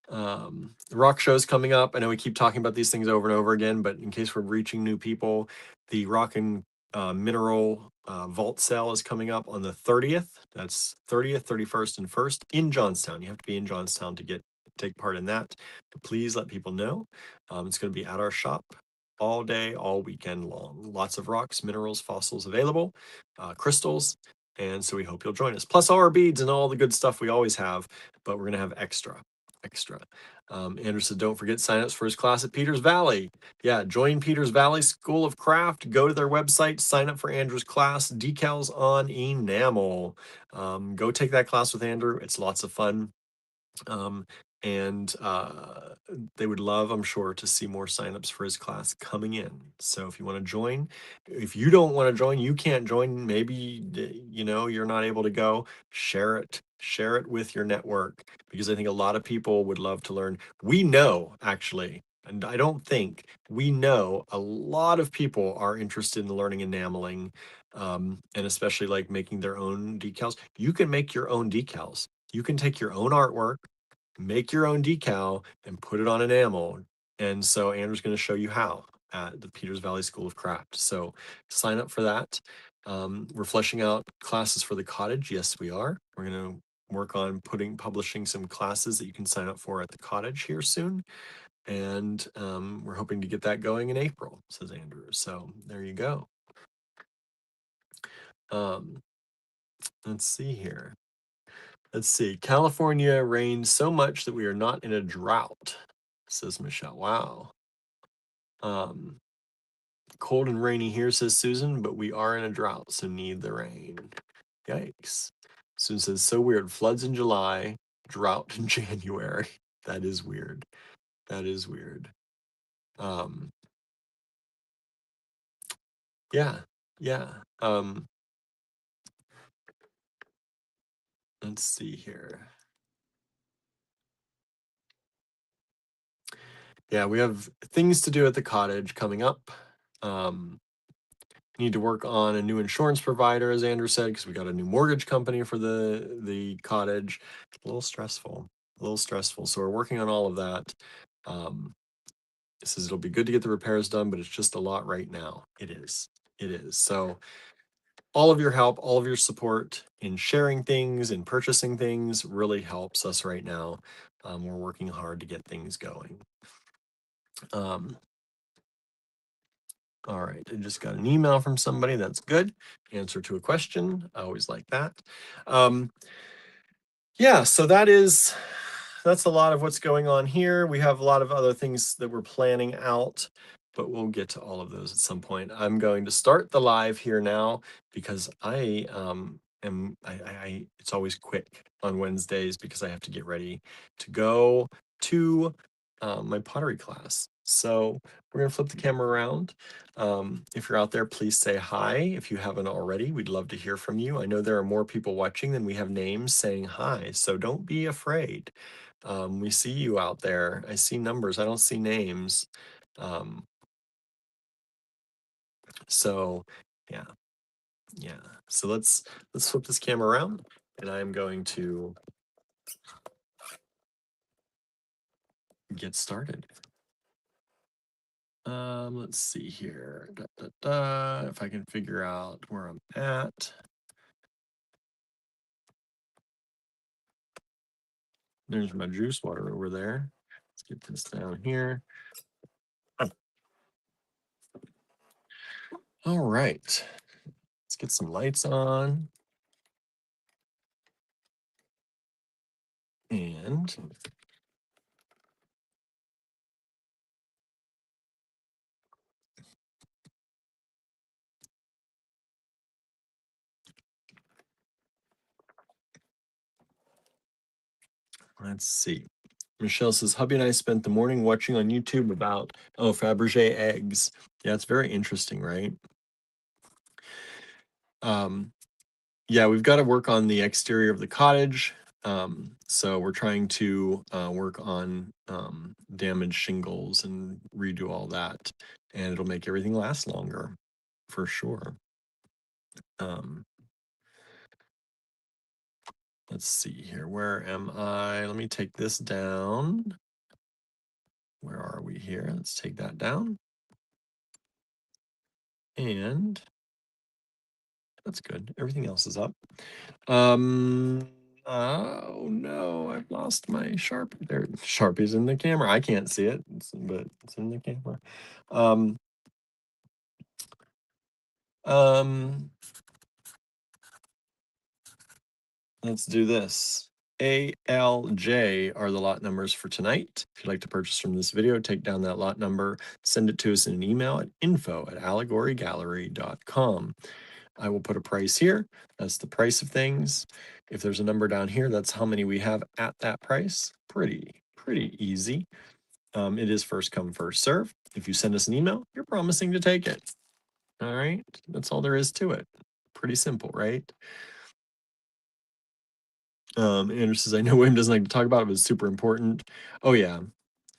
The rock show's coming up. I know we keep talking about these things over and over again, but in case we're reaching new people, the rock and mineral vault sale is coming up on the 30th. That's 30th, 31st, and 1st in Johnstown. You have to be in Johnstown to take part in that. But please let people know. It's going to be at our shop all day, all weekend long. Lots of rocks, minerals, fossils available, crystals. And so we hope you'll join us. Plus all our beads and all the good stuff we always have, but we're going to have extra. Andrew said, don't forget signups for his class at Peters Valley. Yeah, join Peters Valley School of Craft. Go to their website, sign up for Andrew's class, decals on enamel. Go take that class with Andrew. It's lots of fun. Um, and they would love, I'm sure, to see more signups for his class coming in. So if you want to join, if you don't want to join, you can't join. Maybe you're not able to go. Share it with your network, because I think a lot of people would love to learn. We know, actually, and I don't think we know, a lot of people are interested in learning enameling, and especially like making their own decals. You can make your own decals. You can take your own artwork, make your own decal, and put it on enamel. And so Andrew's going to show you how at the Peters Valley School of Craft. So sign up for that. We're fleshing out classes for the cottage. Yes, we are. We're going to work on publishing some classes that you can sign up for at the cottage here soon. And we're hoping to get that going in April, says Andrew. So there you go. Let's see here. Let's see. California rains so much that we are not in a drought, says Michelle. Wow. Cold and rainy here, says Susan, but we are in a drought, so need the rain. Yikes. Susan says, so weird. Floods in July, drought in January. That is weird. That is weird. Yeah. Yeah. Let's see here. Yeah, we have things to do at the cottage coming up. Need to work on a new insurance provider, as Andrew said, because we got a new mortgage company for the cottage. A little stressful. So we're working on all of that. It says it'll be good to get the repairs done, but it's just a lot right now. It is. So all of your help, all of your support in sharing things and purchasing things really helps us right now. We're working hard to get things going. All right, I just got an email from somebody. That's good. Answer to a question. I always like that. Yeah, so that's a lot of what's going on here. We have a lot of other things that we're planning out, but we'll get to all of those at some point. I'm going to start the live here now because I it's always quick on Wednesdays because I have to get ready to go to my pottery class. So we're gonna flip the camera around. If you're out there, please say hi. If you haven't already, we'd love to hear from you. I know there are more people watching than we have names saying hi, so don't be afraid. We see you out there. I see numbers. I don't see names. So yeah. So let's flip this camera around, and I'm going to get started. Let's see here. If I can figure out where I'm at. There's my juice water over there. Let's get this down here. All right. Let's get some lights on. And let's see. Michelle says, hubby and I spent the morning watching on YouTube about, Fabergé eggs. Yeah, it's very interesting, right? yeah, we've got to work on the exterior of the cottage. So we're trying to work on damaged shingles and redo all that, and it'll make everything last longer, for sure. Um, let's see here. Where am I? Let me take this down. Where are we here? Let's take that down. And that's good. Everything else is up. Oh no, I've lost my Sharpie. There, Sharpie's in the camera. I can't see it, but it's in the camera. Um, um, let's do this. ALJ are the lot numbers for tonight. If you'd like to purchase from this video, take down that lot number, send it to us in an email at info@allegorygallery.com. I will put a price here. That's the price of things. If there's a number down here, that's how many we have at that price. Pretty easy. It is first come, first serve. If you send us an email, you're promising to take it. All right. That's all there is to it. Pretty simple, right? Andrew says, I know William doesn't like to talk about it, but it's super important. Oh yeah.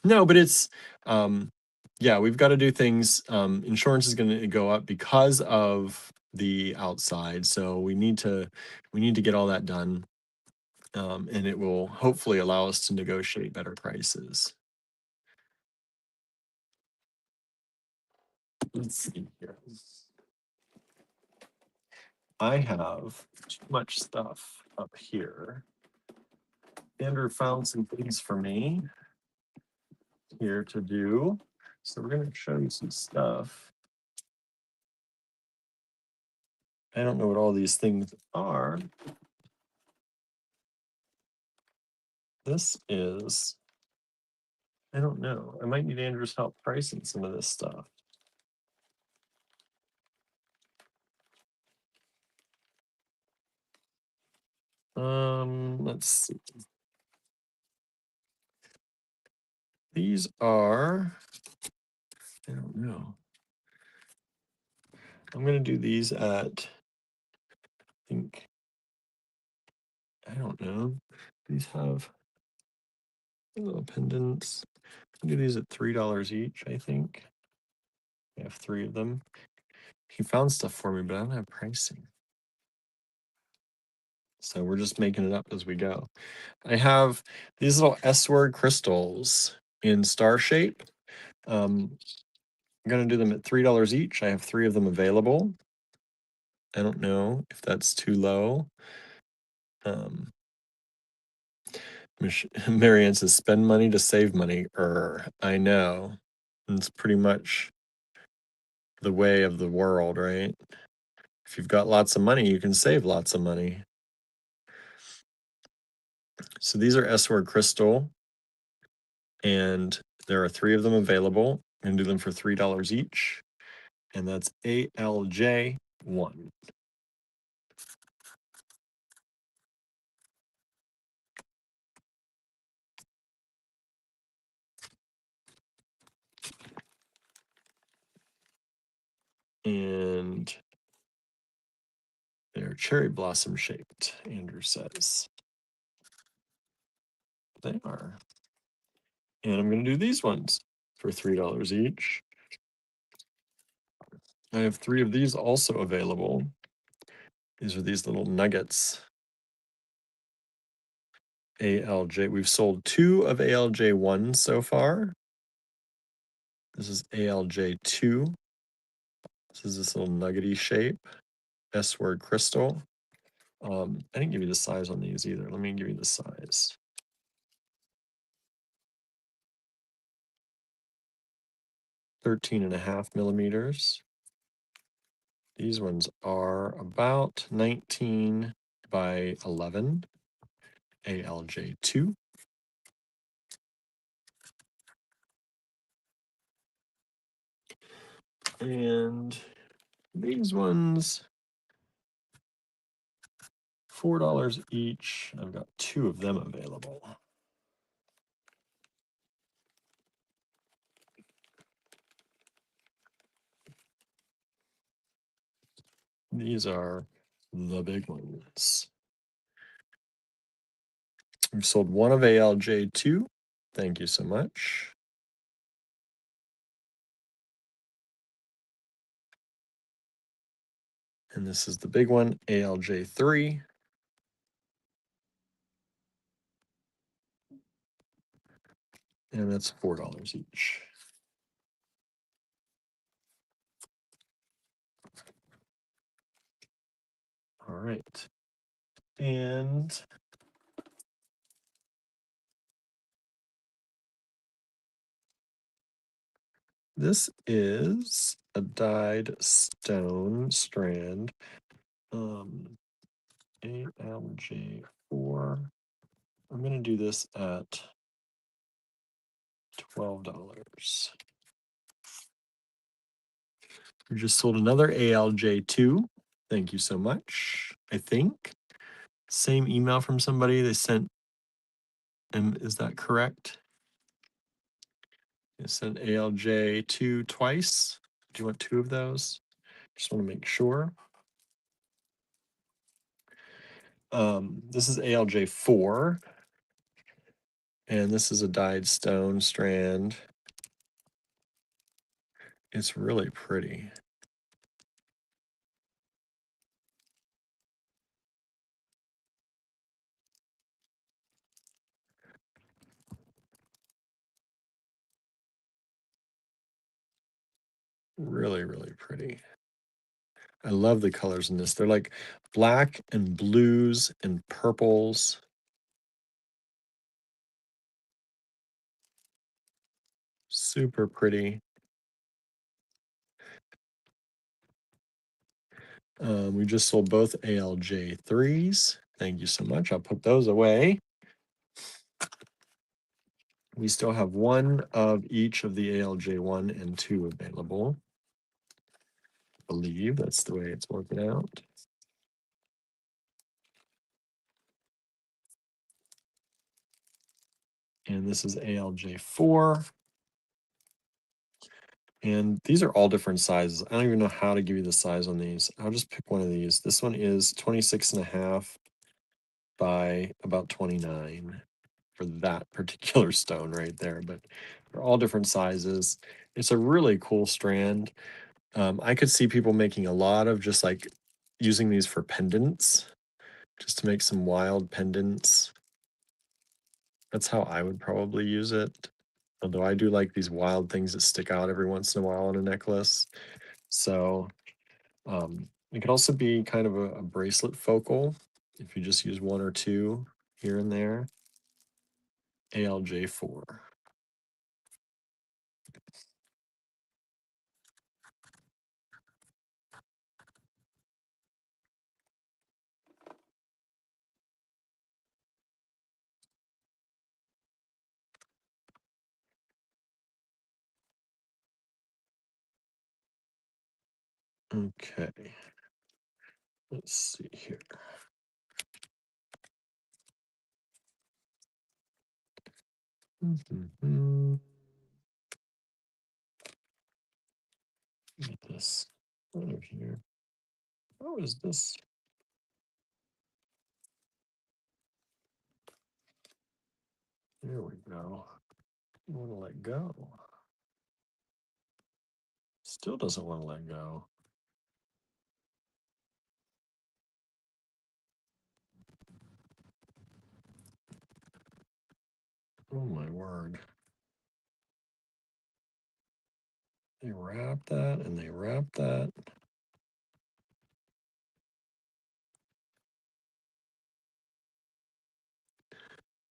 No, but it's yeah, we've got to do things. Insurance is going to go up because of the outside. So we need to get all that done. And it will hopefully allow us to negotiate better prices. Let's see here. I have too much stuff up here. Andrew found some things for me here to do. So we're going to show you some stuff. I don't know what all these things are. This is, I don't know. I might need Andrew's help pricing some of this stuff. Let's see. These are, I don't know. I'm going to do these at, I think, I don't know. These have little pendants. I'll do these at $3 each, I think. I have 3 of them. He found stuff for me, but I don't have pricing. So we're just making it up as we go. I have these little S-word crystals in star shape. I'm going to do them at $3 each. I have 3 of them available. I don't know if that's too low. Marianne says, spend money to save money. I know. It's pretty much the way of the world, right? If you've got lots of money, you can save lots of money. So these are S-word crystal, and there are 3 of them available. I'm going to do them for $3 each, and that's ALJ1. And they're cherry blossom shaped, Andrew says. They are. And I'm going to do these ones for $3 each. I have 3 of these also available. These are these little nuggets. ALJ. We've sold 2 of ALJ1 so far. This is ALJ2. This is this little nuggety shape. S-word crystal. I didn't give you the size on these either. Let me give you the size. 13.5 millimeters. These ones are about 19 by 11. ALJ2. And these ones, $4 each. I've got 2 of them available. These are the big ones. We've sold one of ALJ2. Thank you so much. And this is the big one, ALJ3. And that's $4 each. All right. And this is a dyed stone strand, ALJ4. I'm going to do this at $12. We just sold another ALJ2. Thank you so much. I think same email from somebody they sent. And is that correct? They sent ALJ2 twice. Do you want two of those? Just want to make sure. This is ALJ4. And this is a dyed stone strand. It's really pretty. Really, really pretty. I love the colors in this. They're like black and blues and purples. Super pretty. We just sold both ALJ3s. Thank you so much. I'll put those away. We still have one of each of the ALJ1 and 2 available. I believe that's the way it's working out. And this is ALJ4. And these are all different sizes. I don't even know how to give you the size on these. I'll just pick one of these. This one is 26.5 by about 29 for that particular stone right there. But they're all different sizes. It's a really cool strand. I could see people making a lot of just like using these for pendants, just to make some wild pendants. That's how I would probably use it. Although I do like these wild things that stick out every once in a while on a necklace. So it could also be kind of a bracelet focal if you just use one or two here and there. ALJ4. Okay. Let's see here. Get this out of here. How is this? There we go. I want to let go. Still doesn't want to let go. Oh my word. They wrap that and they wrap that.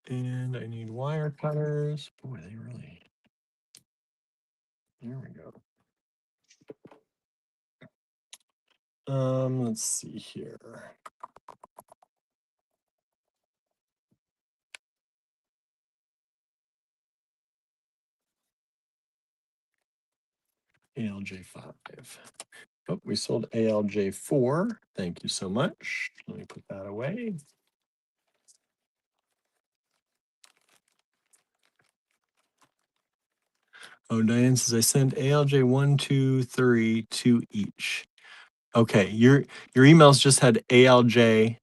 And I need wire cutters. Boy, they really. There we go. Let's see here. ALJ5. Oh, we sold ALJ4. Thank you so much. Let me put that away. Oh, Diane says I sent ALJ 1, 2, 3, 2 each. Okay, your emails just had ALJ,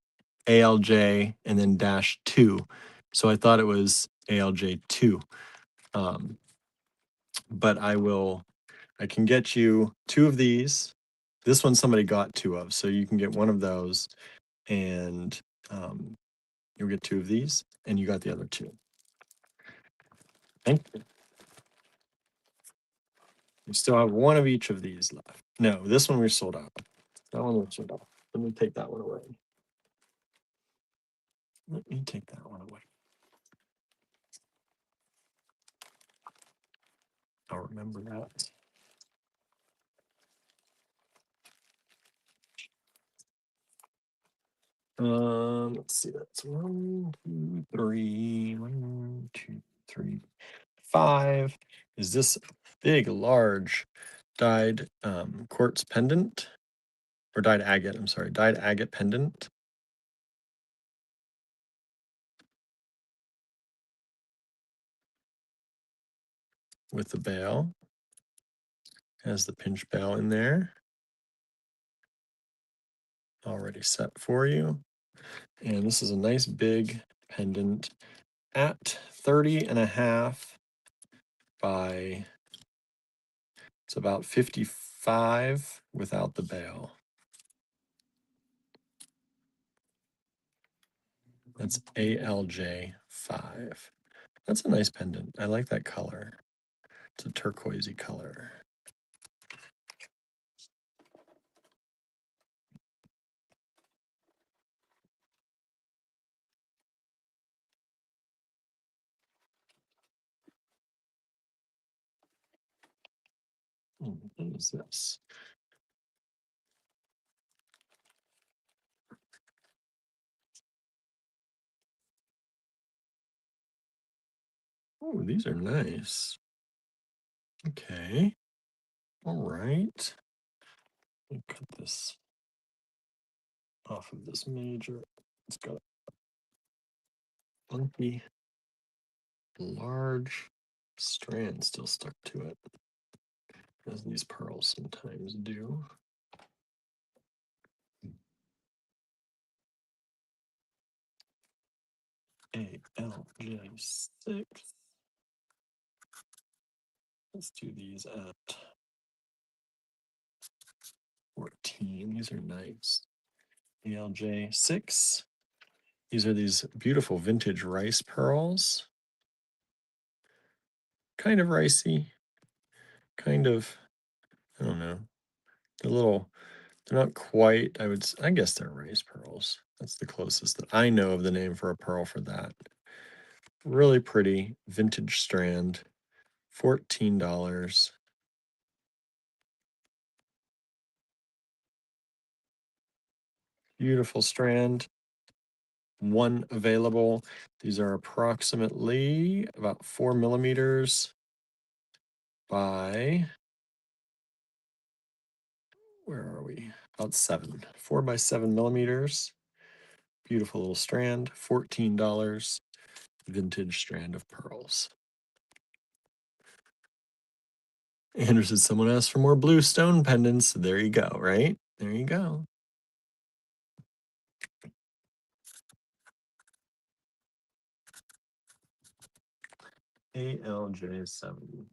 and then -2. So I thought it was ALJ2. Um, but I can get you two of these. This one somebody got two of, so you can get one of those, and you'll get two of these, and you got the other two. Thank you. We still have one of each of these left. No, this one we sold out. That one we sold out. Let me take that one away. Let me take that one away. I'll remember that. Let's see. That's 1, 2, 3. 1, 2, 3, 5. Is this big, large dyed quartz pendant? Or dyed agate, I'm sorry, dyed agate pendant. With the bail. Has the pinch bail in there. Already set for you. And this is a nice big pendant at 30.5 by, it's about 55 without the bail. That's ALJ5. That's a nice pendant. I like that color. It's a turquoisey color. What is this? Oh, these are nice. Okay. All right. Let me cut this off of this major. It's got a funky, large strand still stuck to it, as these pearls sometimes do. ALJ6. Let's do these at 14. These are nice. ALJ6. These are these beautiful vintage rice pearls. Kind of ricey. Kind of, I don't know. They're not quite, I guess they're rice pearls. That's the closest that I know of the name for a pearl for that. Really pretty vintage strand. $14. Beautiful strand. One available. These are approximately about 4 millimeters by, where are we? About 7. 4 by 7 millimeters. Beautiful little strand. $14. Vintage strand of pearls. Andrew said someone asked for more blue stone pendants. There you go, right? There you go. ALJ7.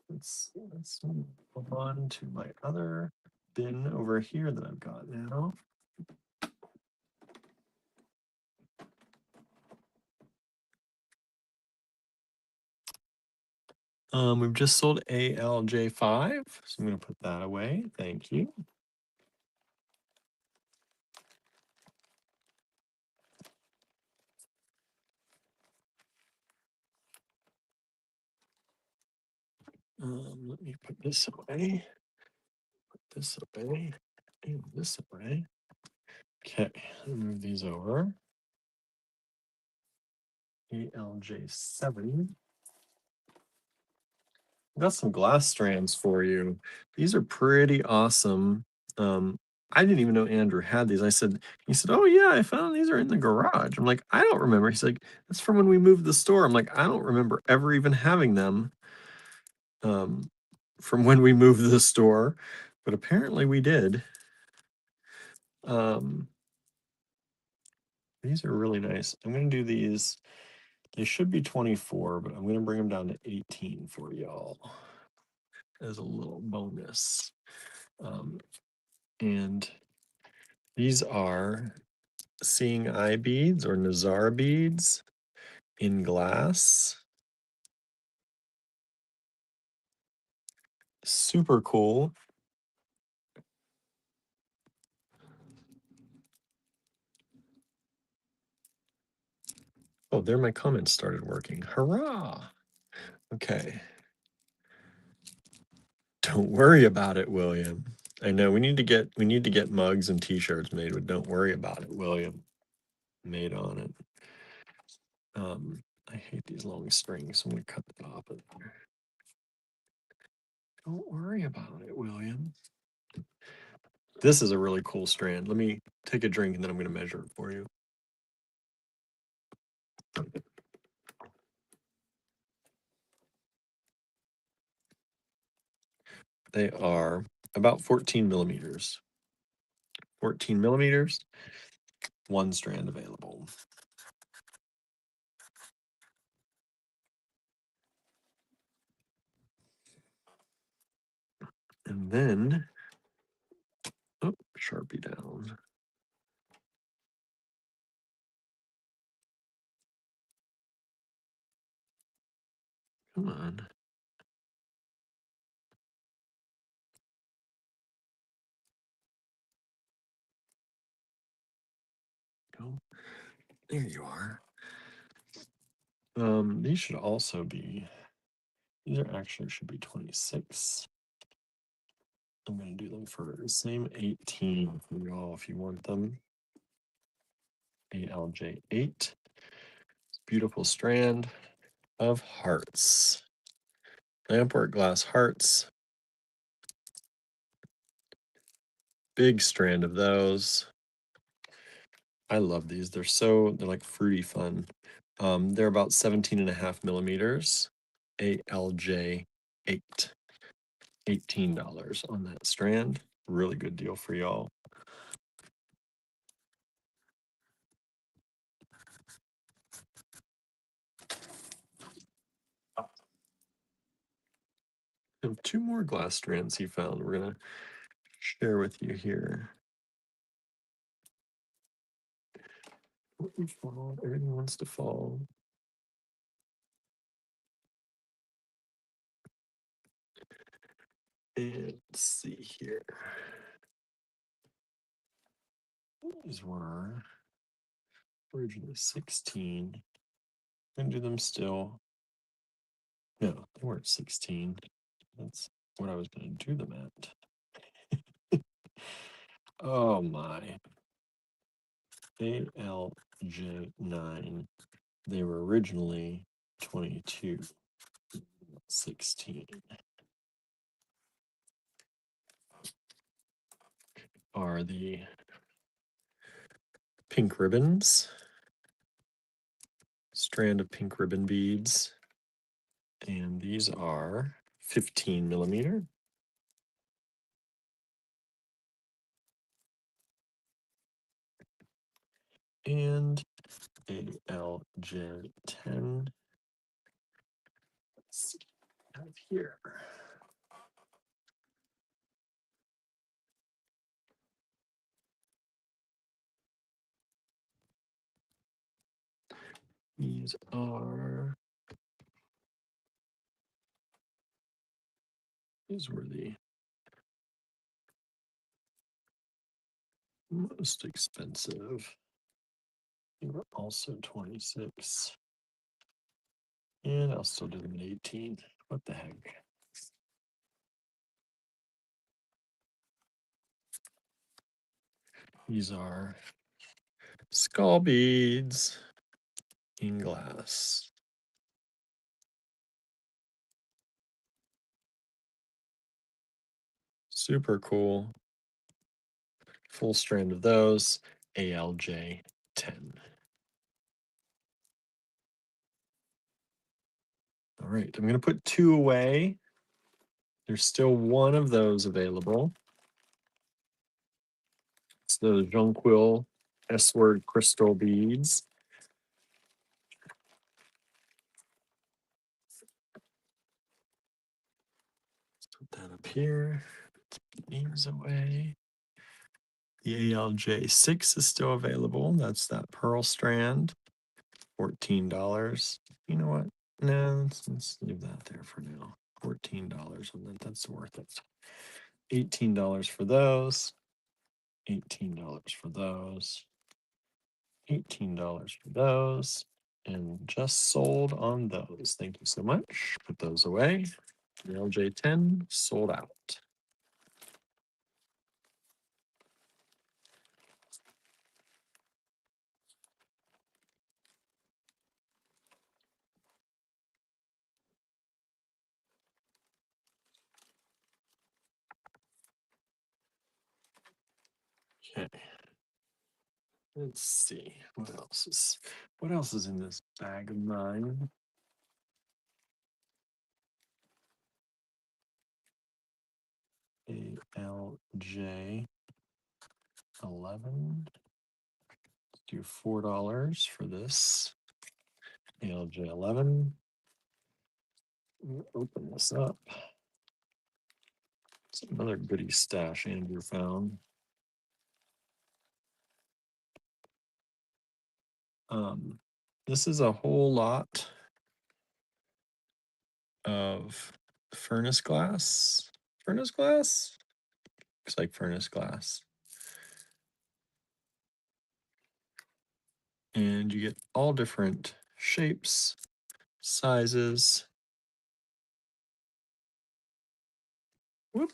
Let's move on to my other bin over here that I've got now. We've just sold ALJ5, so I'm going to put that away. Thank you. Let me put this away. Put this away. And this away. Okay, move these over. ALJ7. Got some glass strands for you. These are pretty awesome. I didn't even know Andrew had these. He said, "Oh yeah, I found these are in the garage." I'm like, "I don't remember." He's like, "That's from when we moved the store." I'm like, "I don't remember ever even having them um, from when we moved the store, but apparently we did." Um, these are really nice. I'm gonna do these. They should be 24, but I'm gonna bring them down to 18 for y'all as a little bonus. And these are seeing eye beads or Nazar beads in glass. Super cool. Oh, there my comments started working. Hurrah! Okay. Don't worry about it, William. I know we need to get mugs and t-shirts made with "Don't worry about it, William" made on it. I hate these long strings, so I'm gonna cut the top of there. Don't worry about it, William. This is a really cool strand. Let me take a drink and then I'm gonna measure it for you. They are about 14 millimeters. 14 millimeters, one strand available. And then, oh, Sharpie down. Come on. Go. There you are. These should also be, these are actually should be 26. I'm gonna do them for the same 18 for y'all if you want them. ALJ8. Beautiful strand of hearts. Lampwork glass hearts. Big strand of those. I love these. They're like fruity fun. They're about 17.5 millimeters. ALJ8. $18 on that strand. Really good deal for y'all. I have two more glass strands he found. We're gonna share with you here. Everything wants to fall. And let's see here. These were originally 16. I'm gonna do them still. No, they weren't 16. That's what I was gonna do them at. Oh my. ALJ9. They were originally 22. 16 are the pink ribbons, strand of pink ribbon beads, and these are 15 millimeter. And ALJ10. Let's see what I have here. These were the most expensive. They were also 26. And I'll still do them at 18. What the heck? These are skull beads in glass. Super cool. full strand of those, ALJ 10. All right, I'm going to put 2 away. There's still one of those available. It's the Jonquil S-word crystal beads. Put that up here. Put the names away. The ALJ6 is still available. That's that pearl strand. $14. You know what? No, let's leave that there for now. $14 on that. That's worth it. $18 for those. $18 for those. $18 for those. And just sold on those. Thank you so much. Put those away. The LJ10 sold out. Okay. Let's see. What else is in this bag of mine? ALJ 11. Let's do $4 for this. ALJ 11. Open this up. It's another goodie stash Andrew found. This is a whole lot of furnace glass. Furnace glass? Looks like furnace glass. And you get all different shapes, sizes. Whoop.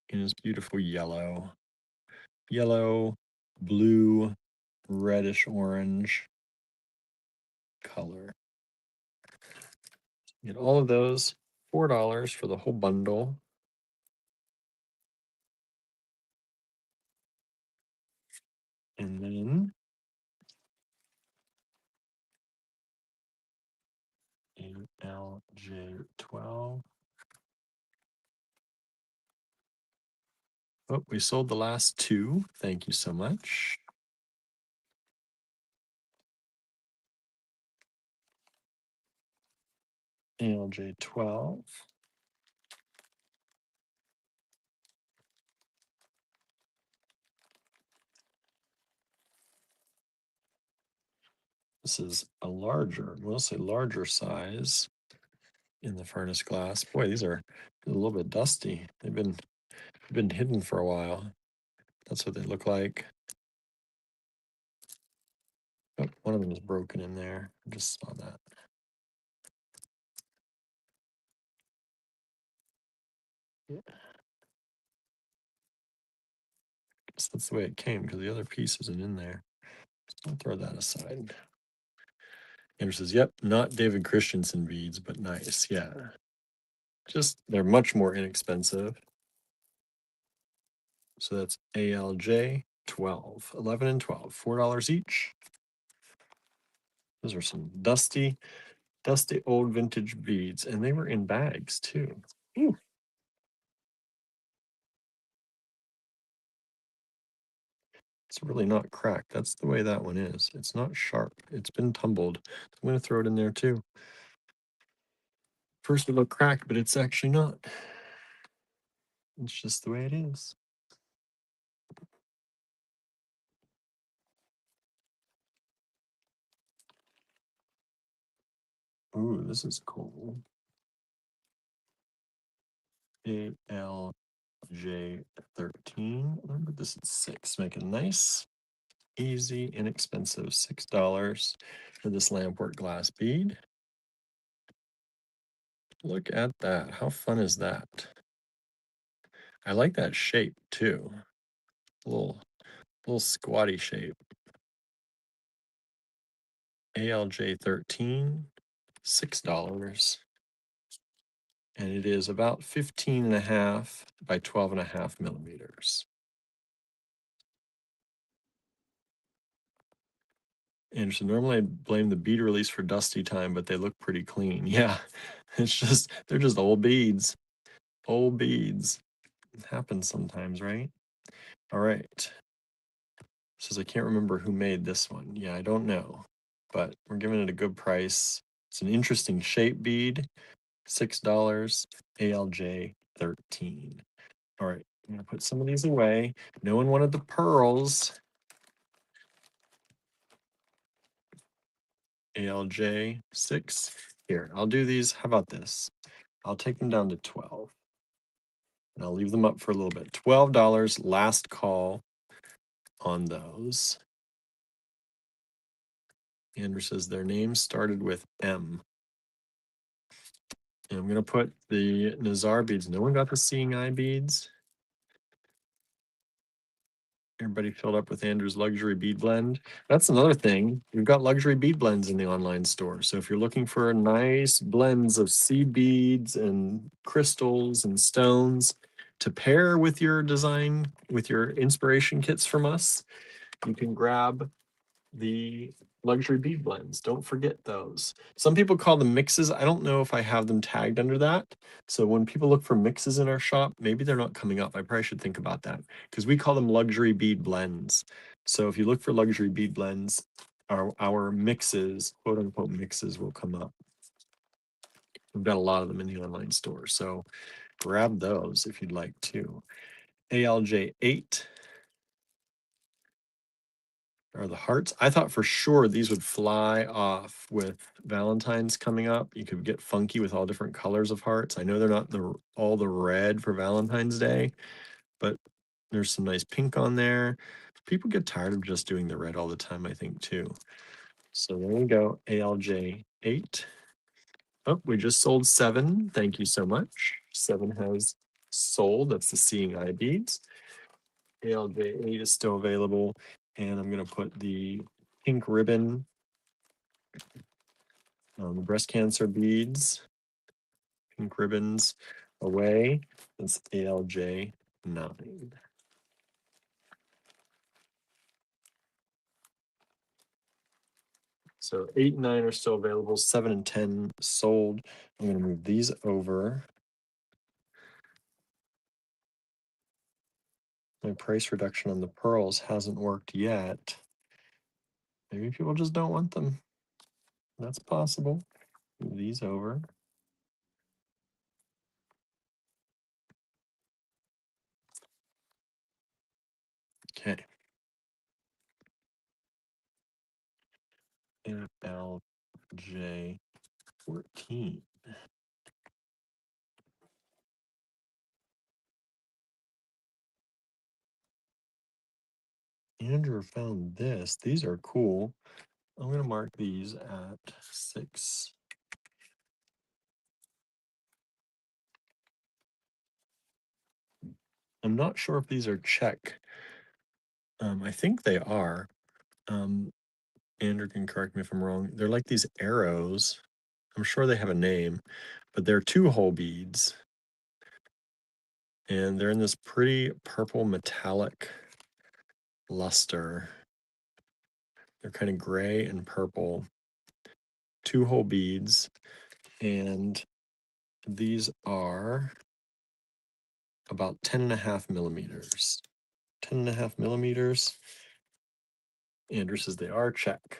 In this beautiful yellow, blue, reddish orange color. Get all of those, $4 for the whole bundle. And then ALJ12. Oh, we sold the last 2. Thank you so much. ALJ12. This is a larger, we'll say larger size in the furnace glass. Boy, these are a little bit dusty. They've been hidden for a while. That's what they look like. Oh, one of them is broken in there. I just saw that. Yeah. Guess that's the way it came because the other piece isn't in there. So I'll throw that aside. Andrew says, yep, not David Christensen beads, but nice. Yeah. Just, they're much more inexpensive. So that's ALJ 12, 11 and 12, $4 each. Those are some dusty old vintage beads, and they were in bags too. Ooh. It's really not cracked. That's the way that one is. It's not sharp. It's been tumbled. I'm going to throw it in there too. First it looked cracked, but it's actually not. It's just the way it is. Ooh, this is cool. ALJ13. Remember, this is 6. Make it nice, easy, inexpensive. $6 for this lampwork glass bead. Look at that. How fun is that? I like that shape too. Little squatty shape. ALJ 13, $6. And it is about 15.5 by 12.5 millimeters. Anderson, normally I blame the bead release for dusty time, but they look pretty clean. Yeah, they're just old beads. Old beads. It happens sometimes, right? All right. Says I can't remember who made this one. Yeah, I don't know, but we're giving it a good price. It's an interesting shape bead, $6, ALJ 13. All right, I'm gonna put some of these away. No one wanted the pearls. ALJ 6. Here, I'll do these. How about this? I'll take them down to 12. And I'll leave them up for a little bit. $12 last call on those. Andrew says their names started with M. And I'm going to put the Nazar beads. No one got the seeing eye beads. Everybody filled up with Andrew's luxury bead blend. That's another thing. We've got luxury bead blends in the online store. So if you're looking for nice blends of seed beads and crystals and stones to pair with your design, with your inspiration kits from us, you can grab the luxury bead blends. Don't forget those. Some people call them mixes. I don't know if I have them tagged under that. So when people look for mixes in our shop, maybe they're not coming up. I probably should think about that because we call them luxury bead blends. So if you look for luxury bead blends, our mixes, quote unquote mixes, will come up. We've got a lot of them in the online store. So grab those if you'd like to. ALJ 8 are the hearts. I thought for sure these would fly off with Valentine's coming up. You could get funky with all different colors of hearts. I know they're not all the red for Valentine's Day, but there's some nice pink on there. People get tired of just doing the red all the time, I think, too. So there we go, ALJ 8. Oh, we just sold 7. Thank you so much. 7 has sold. That's the seeing eye beads. ALJ 8 is still available. And I'm going to put the pink ribbon, the breast cancer beads, pink ribbons away. That's ALJ 9. So 8 and 9 are still available. 7 and 10 sold. I'm going to move these over. My price reduction on the pearls hasn't worked yet. Maybe people just don't want them. That's possible. Move these over. Okay. ALJ 14. Andrew found this. These are cool. I'm going to mark these at 6. I'm not sure if these are Czech. I think they are. Andrew can correct me if I'm wrong. They're like these arrows. I'm sure they have a name, but they're 2-hole beads. And they're in this pretty purple metallic luster. They're kind of gray and purple. 2-hole beads. And these are about 10.5 millimeters. 10.5 millimeters. Andrew says they are Czech.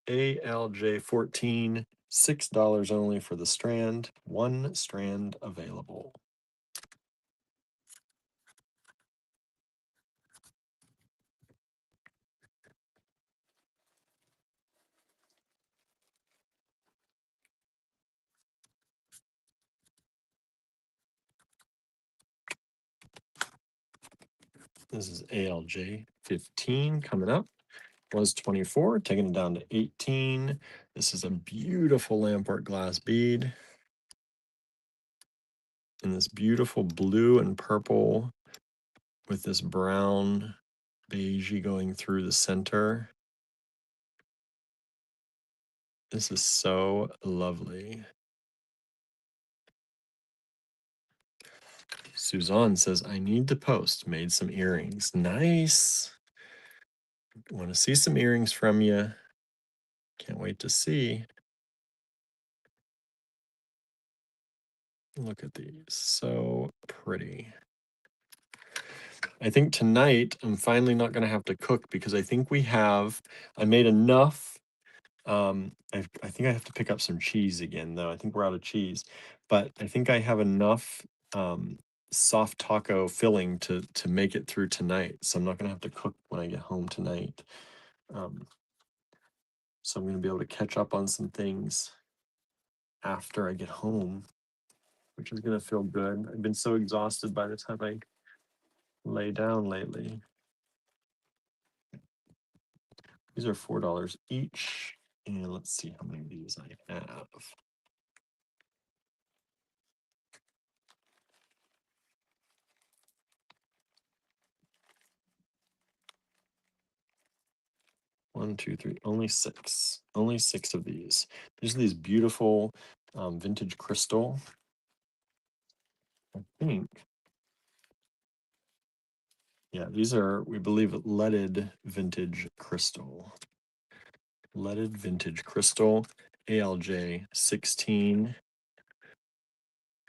ALJ 14, $6 only for the strand. 1 strand available. This is ALJ 15 coming up. Was 24, taking it down to 18. This is a beautiful Lamport glass bead. In this beautiful blue and purple with this brown beigey going through the center. This is so lovely. Suzanne says, I need to post. Made some earrings. Nice. Want to see some earrings from you. Can't wait to see. Look at these. So pretty. I think tonight I'm finally not going to have to cook because I think I made enough. I think I have to pick up some cheese again, though. I think we're out of cheese, but I think I have enough um, soft taco filling to make it through tonight. So I'm not going to have to cook when I get home tonight. Um, so I'm going to be able to catch up on some things after I get home, which is going to feel good. I've been so exhausted by the time I lay down lately. These are $4 each. And let's see how many of these I have. One, two, three, only six. Only six of these. These are these beautiful vintage crystal. I think. Yeah, these are, we believe, leaded vintage crystal. Leaded vintage crystal, ALJ 16.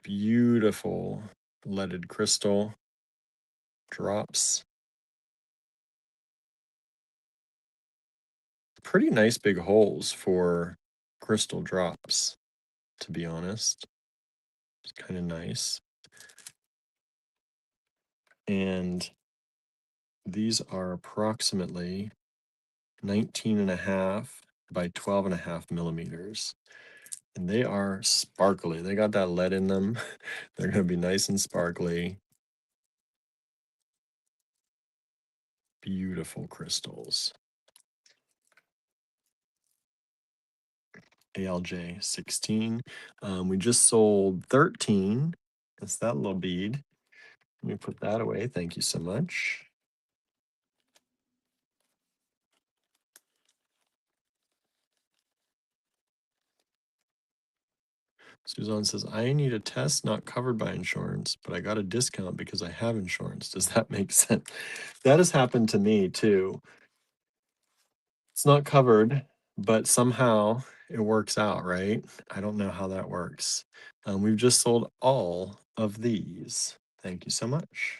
Beautiful leaded crystal drops. Pretty nice big holes for crystal drops, to be honest. It's kind of nice. And these are approximately 19.5 by 12.5 millimeters. And they are sparkly. They got that lead in them. They're going to be nice and sparkly. Beautiful crystals. ALJ 16. We just sold 13. That's that little bead. Let me put that away. Thank you so much. Suzanne says, I need a test not covered by insurance, but I got a discount because I have insurance. Does that make sense? That has happened to me too. It's not covered, but somehow it works out, right? I don't know how that works. We've just sold all of these. Thank you so much.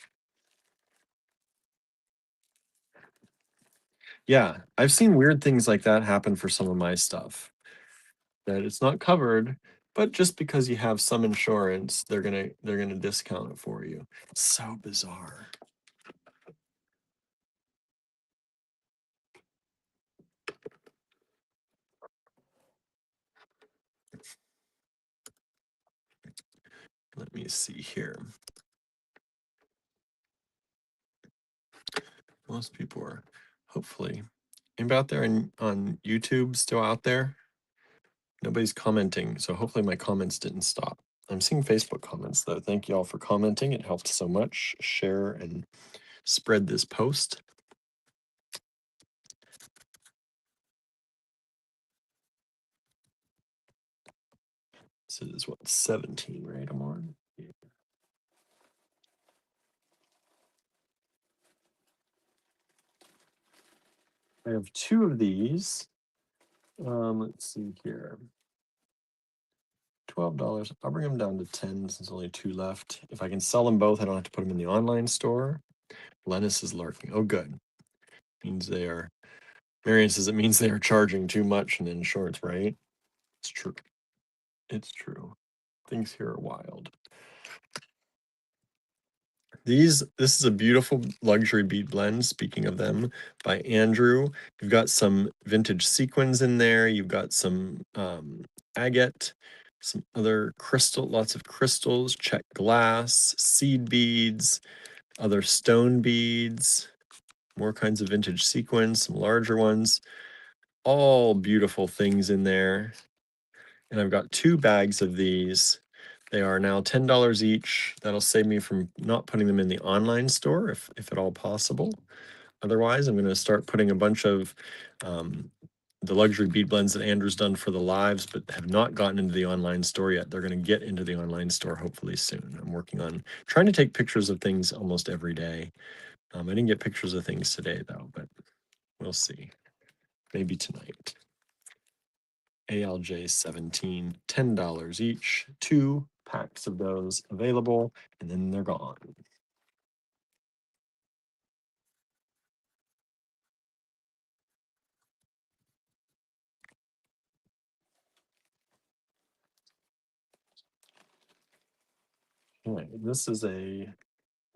Yeah, I've seen weird things like that happen for some of my stuff. That it's not covered, but just because you have some insurance, they're gonna discount it for you. It's so bizarre. Let me see here. Most people are hopefully. Anybody out there on YouTube still out there? Nobody's commenting, so hopefully my comments didn't stop. I'm seeing Facebook comments though. Thank you all for commenting. It helped so much. Share and spread this post. This is what, 17, right? I'm on. Yeah. I have two of these. Let's see here. $12. I'll bring them down to 10 since only two left. If I can sell them both, I don't have to put them in the online store. Lennis is lurking. Oh, good. Means they are. Marion says it means they are charging too much in insurance, right? It's true. It's true. Things here are wild. This is a beautiful luxury bead blend, speaking of them, by Andrew. You've got some vintage sequins in there. You've got some agate, some other crystal, lots of crystals, check glass, seed beads, other stone beads, more kinds of vintage sequins, some larger ones, all beautiful things in there. And I've got 2 bags of these. They are now $10 each. That'll save me from not putting them in the online store if at all possible. Otherwise, I'm going to start putting a bunch of the luxury bead blends that Andrew's done for the lives, but have not gotten into the online store yet. They're going to get into the online store hopefully soon. I'm working on trying to take pictures of things almost every day. I didn't get pictures of things today though, but we'll see. Maybe tonight. ALJ 17, $10 each. 2 packs of those available, and then they're gone. Okay, this is a,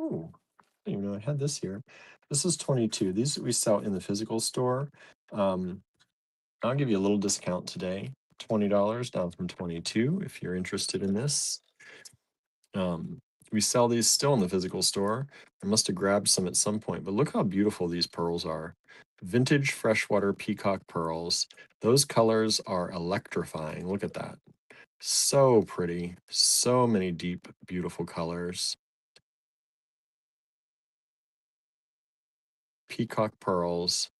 oh, I didn't even know I had this here. This is 22. These we sell in the physical store. I'll give you a little discount today, $20 down from 22 if you're interested in this. We sell these still in the physical store. I must have grabbed some at some point, but look how beautiful these pearls are. Vintage freshwater peacock pearls. Those colors are electrifying. Look at that. So pretty. So many deep, beautiful colors. Peacock pearls.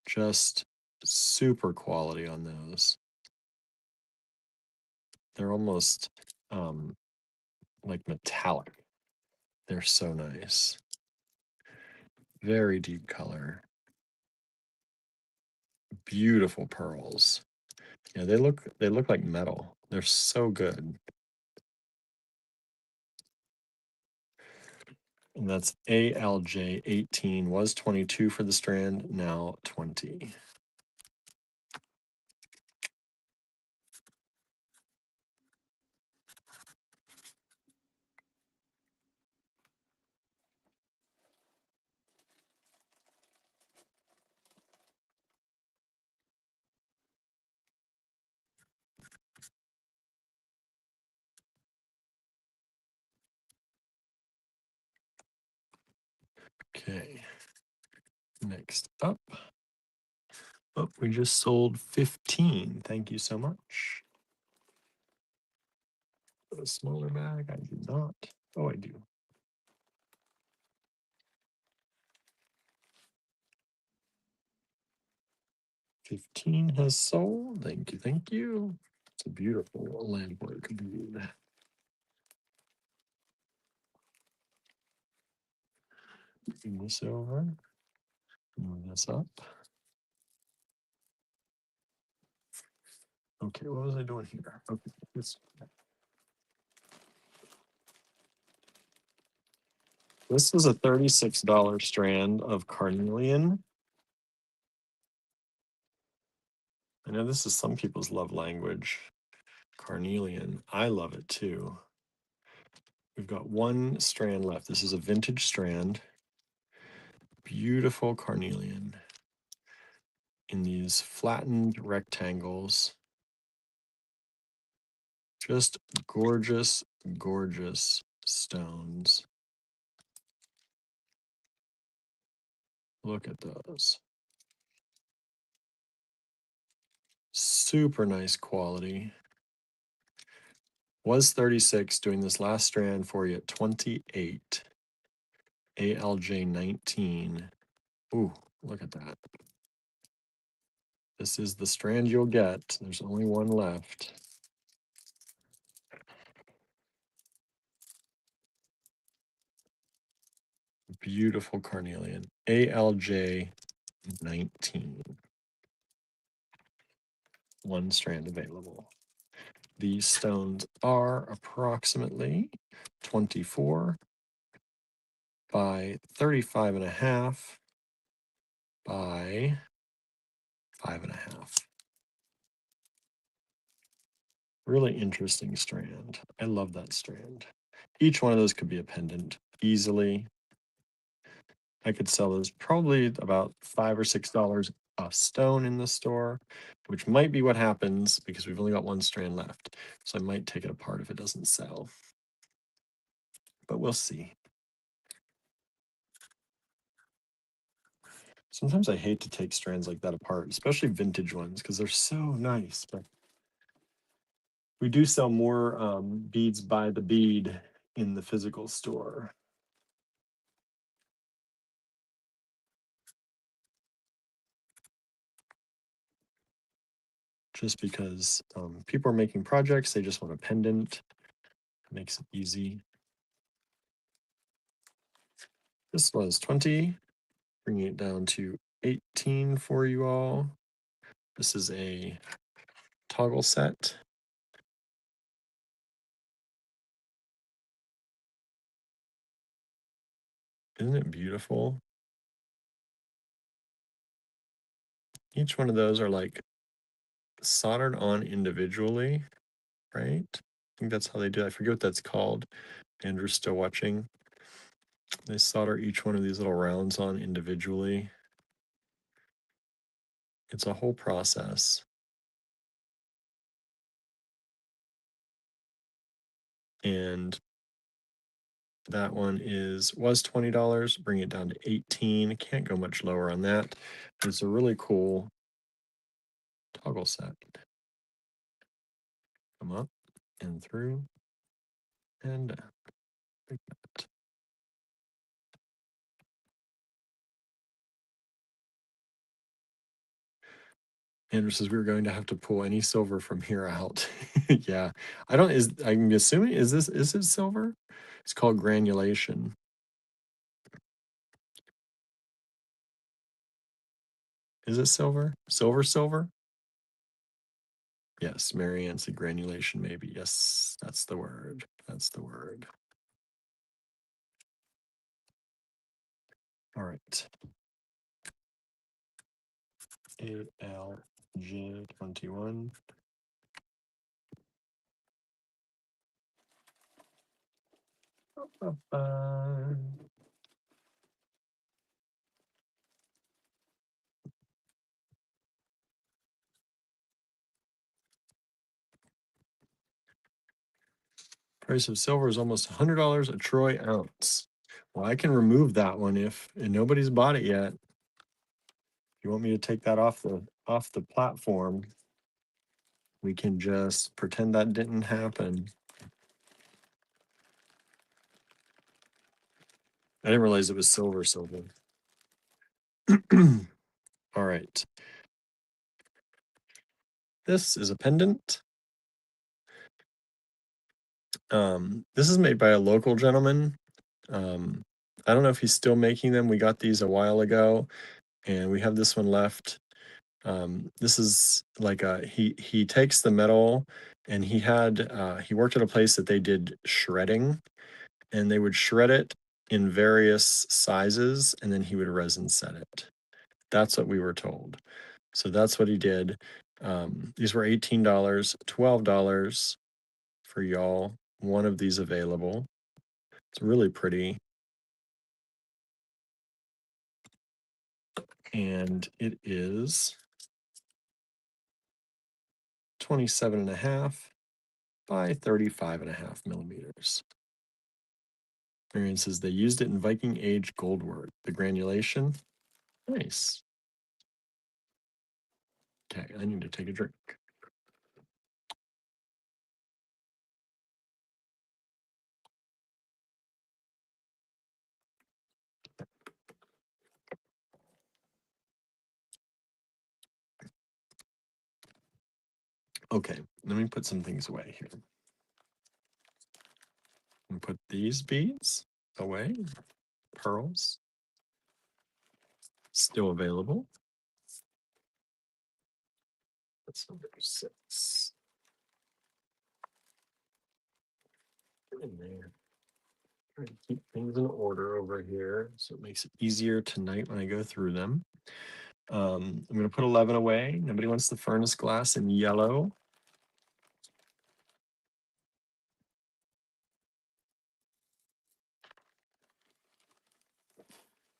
Just super quality on those. They're almost like metallic. They're so nice. Very deep color. Beautiful pearls. Yeah, they look like metal. They're so good. And that's ALJ 18, was 22 for the strand, now 20. Okay. Next up. Oh, we just sold 15. Thank you so much. A smaller bag. I do not. Oh, I do. 15 has sold. Thank you. Thank you. It's a beautiful landmark bead. Bring this over. Move this up. Okay, what was I doing here? Okay, this is a $36 strand of carnelian. I know this is some people's love language. Carnelian. I love it too. We've got one strand left. This is a vintage strand. Beautiful carnelian in these flattened rectangles. Just gorgeous, gorgeous stones. Look at those. Super nice quality. Was 36, doing this last strand for you at 28. ALJ 19. Ooh, look at that. This is the strand you'll get. There's only one left. Beautiful carnelian. ALJ 19. One strand available. These stones are approximately 24 by 35.5 by 5.5. Really interesting strand. I love that strand. Each one of those could be a pendant easily. I could sell those probably about $5 or $6 a stone in the store, which might be what happens because we've only got one strand left. So I might take it apart if it doesn't sell. But we'll see. Sometimes I hate to take strands like that apart, especially vintage ones, because they're so nice. But we do sell more beads by the bead in the physical store. just because people are making projects, they just want a pendant. It makes it easy. This was 20, bringing it down to 18 for you all. This is a toggle set. Isn't it beautiful? Each one of those are like soldered on individually, right? I think that's how they do it. I forget what that's called. Andrew's still watching. They solder each one of these little rounds on individually. It's a whole process. And that one was $20, bring it down to 18. Can't go much lower on that. It's a really cool toggle set. Come up and through and down. Like that. Andrew says we're going to have to pull any silver from here out. Yeah. I'm assuming, is it silver? It's called granulation. Is it silver? Silver? Yes, Marianne said granulation, maybe. Yes, that's the word. That's the word. All right. ALG21. Price of silver is almost $100 a troy ounce. Well, I can remove that one if and nobody's bought it yet. If you want me to take that off the platform, we can just pretend that didn't happen. I didn't realize it was silver. All right. This is a pendant. This is made by a local gentleman. I don't know if he's still making them. We got these a while ago, and we have this one left. This is like he takes the metal, and he worked at a place that they did shredding, and they would shred it in various sizes, and then he would resin set it. That's what we were told. So that's what he did. These were $18, $12 for y'all. One of these available. It's really pretty. And it is 27.5 by 35.5 millimeters. Marion says they used it in Viking Age gold work. The granulation. Nice. Okay, I need to take a drink. Okay, let me put some things away here. And put these beads away. Pearls. Still available. That's number 6. In there. Try to keep things in order over here so it makes it easier tonight when I go through them. I'm going to put 11 away. Nobody wants the furnace glass in yellow.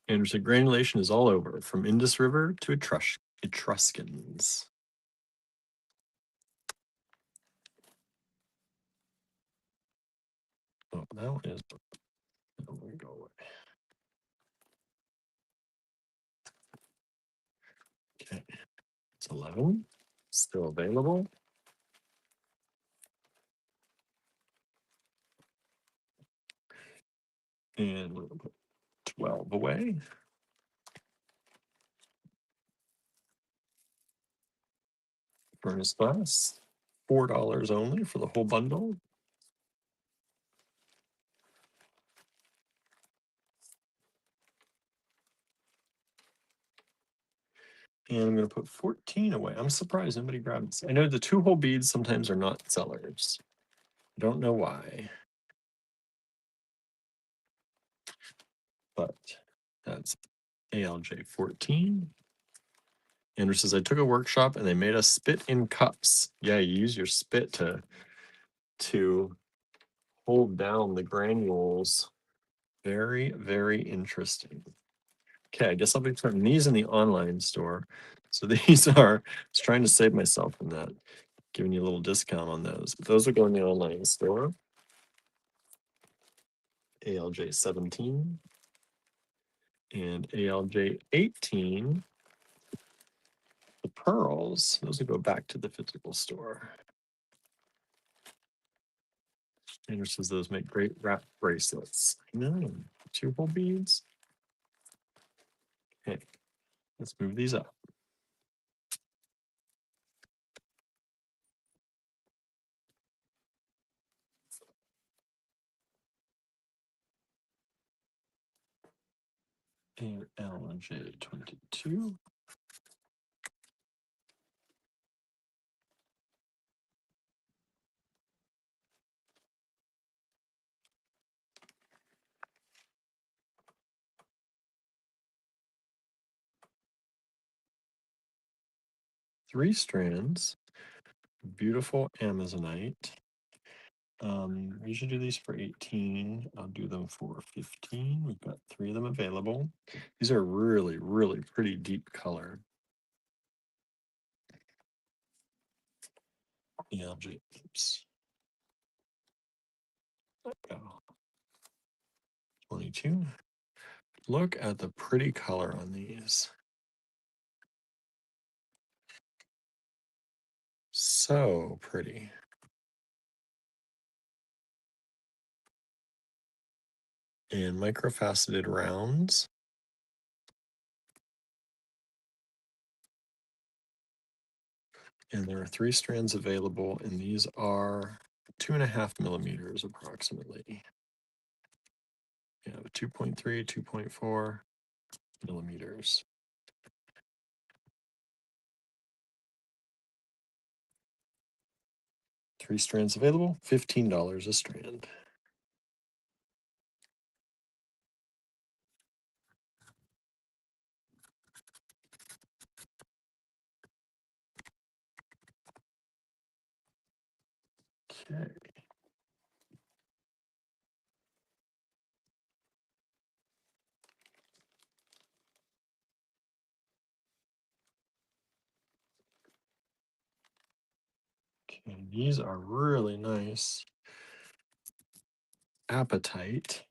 Andrew said granulation is all over, from Indus River to Etruscans. Oh, that one is. I'm going to go away. Okay, it's 11. Still available. And we'll put 12 away. Furnace glass, $4 only for the whole bundle. And I'm going to put 14 away. I'm surprised nobody grabbed this. I know the 2-hole beads sometimes are not sellers. I don't know why. But that's ALJ 14. Andrew says, I took a workshop and they made us spit in cups. Yeah, you use your spit to hold down the granules. Very, very interesting. Okay, I guess I'll be putting these in the online store. So these are, I was trying to save myself from that, giving you a little discount on those. But those will go in the online store. ALJ 17 and ALJ 18. The pearls, those will go back to the physical store. Andrew says those make great wrap bracelets. I know, 2-hole beads. Okay, let's move these up. And LJ 22. Three strands, beautiful Amazonite. We should do these for 18. I'll do them for 15. We've got 3 of them available. These are really, really pretty deep color. ALJ, oops. Oh, 22. Look at the pretty color on these. So pretty. And microfaceted rounds. And there are 3 strands available, and these are 2.5 millimeters approximately. Yeah, 2.3, 2.4 millimeters. Three strands available, $15 a strand. Okay. Okay, these are really nice. Appetite.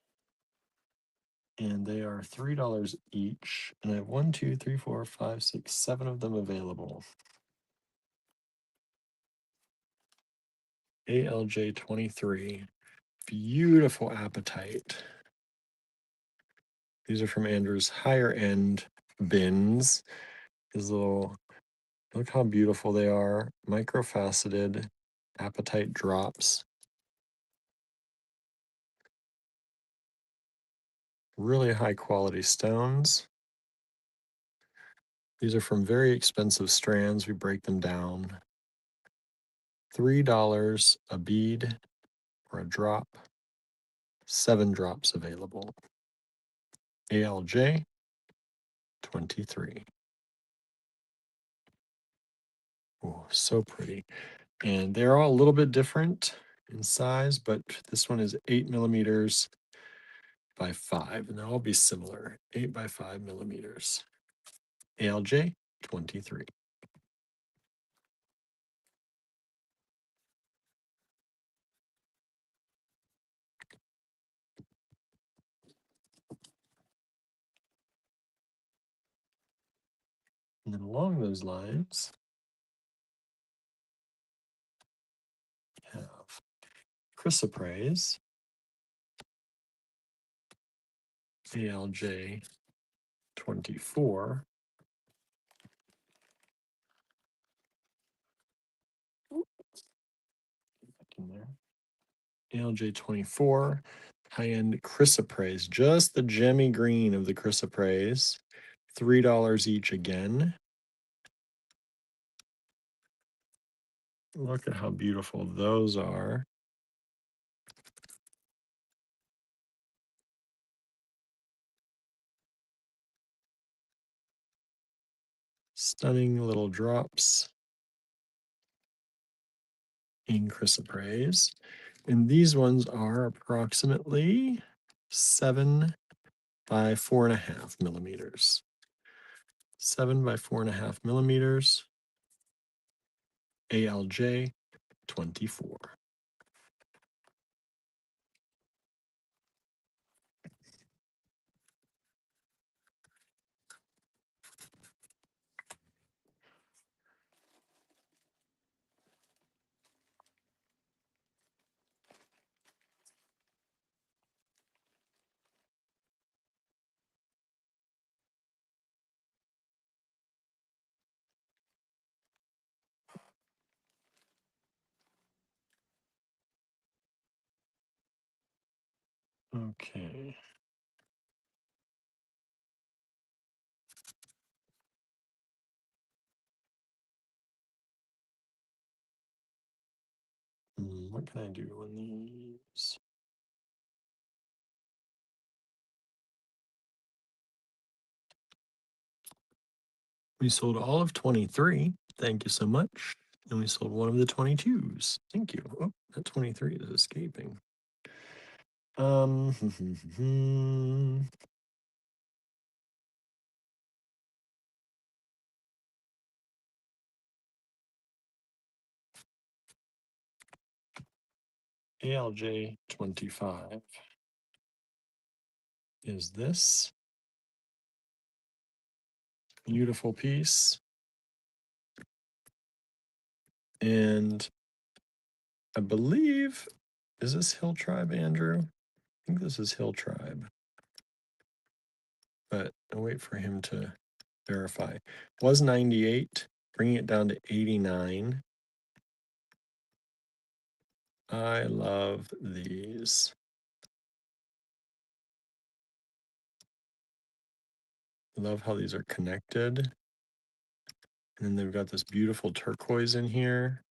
And they are $3 each. And I have 1, 2, 3, 4, 5, 6, 7 of them available. ALJ 23. Beautiful appetite. These are from Andrew's higher end bins. His little, look how beautiful they are. Microfaceted appetite drops. Really high quality stones. These are from very expensive strands. We break them down. $3 a bead or a drop. 7 drops available. ALJ 23. Oh, so pretty. And they're all a little bit different in size, but this one is 8 millimeters by 5, and they'll all be similar. 8 by 5 millimeters. ALJ 23. And then along those lines, we have chrysoprase, ALJ 24. in there. ALJ 24, high-end chrysoprase, just the gemmy green of the chrysoprase. $3 each again. Look at how beautiful those are. Stunning little drops in chrysoprase. And these ones are approximately 7 by 4.5 millimeters. 7 by 4.5 millimeters. ALJ 24. Okay. What can I do on these? We sold all of 23. Thank you so much. And we sold one of the 22s. Thank you. Oh, that 23 is escaping. ALJ 25 is this beautiful piece. And I believe, is this Hill Tribe, Andrew? I think this is Hill Tribe. But I'll wait for him to verify. Was 98, bringing it down to 89. I love these. Love how these are connected. And then they've got this beautiful turquoise in here.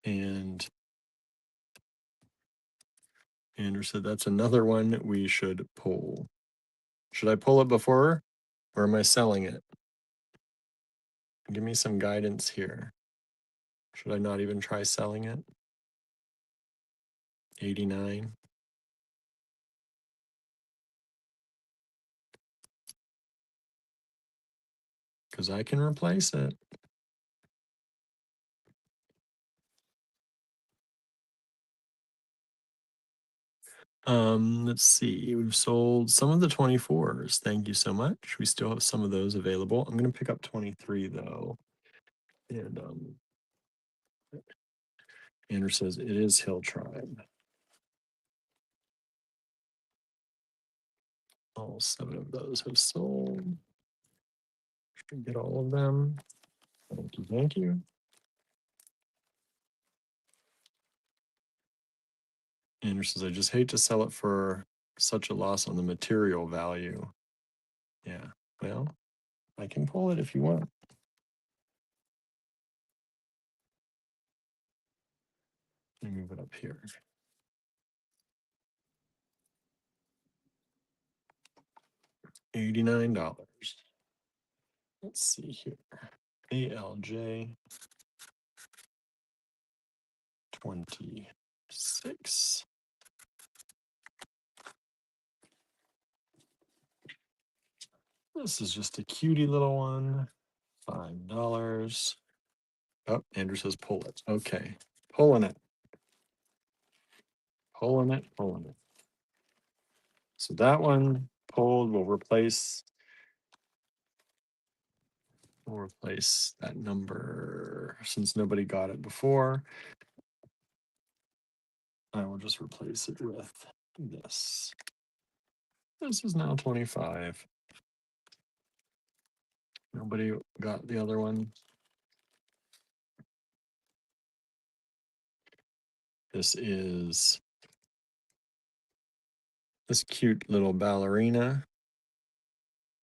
And Andrew said that's another one we should pull. Should I pull it before, or am I selling it? Give me some guidance here. Should I not even try selling it? 89. Because I can replace it. Let's see. We've sold some of the 24s. Thank you so much. We still have some of those available. I'm going to pick up 23 though. And Andrew says it is Hill Tribe. All 7 of those have sold. Should get all of them. Thank you. Thank you. Andrew says, I just hate to sell it for such a loss on the material value. Yeah, well, I can pull it if you want. Let me move it up here. $89. Let's see here. ALJ 26. This is just a cutie little one. $5. Oh, Andrew says pull it. Okay, pulling it. Pulling it, pulling it. So that one pulled. We'll replace that number since nobody got it before. I will just replace it with this. This is now 25. Nobody got the other one. This is this cute little ballerina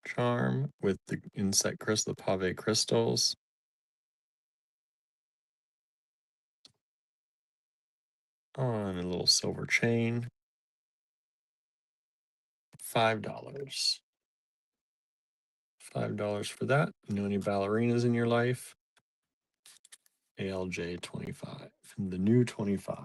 charm with the insect crystal, the pave crystals. On a little silver chain. $5. $5 for that. You know any ballerinas in your life? ALJ 25. The new 25.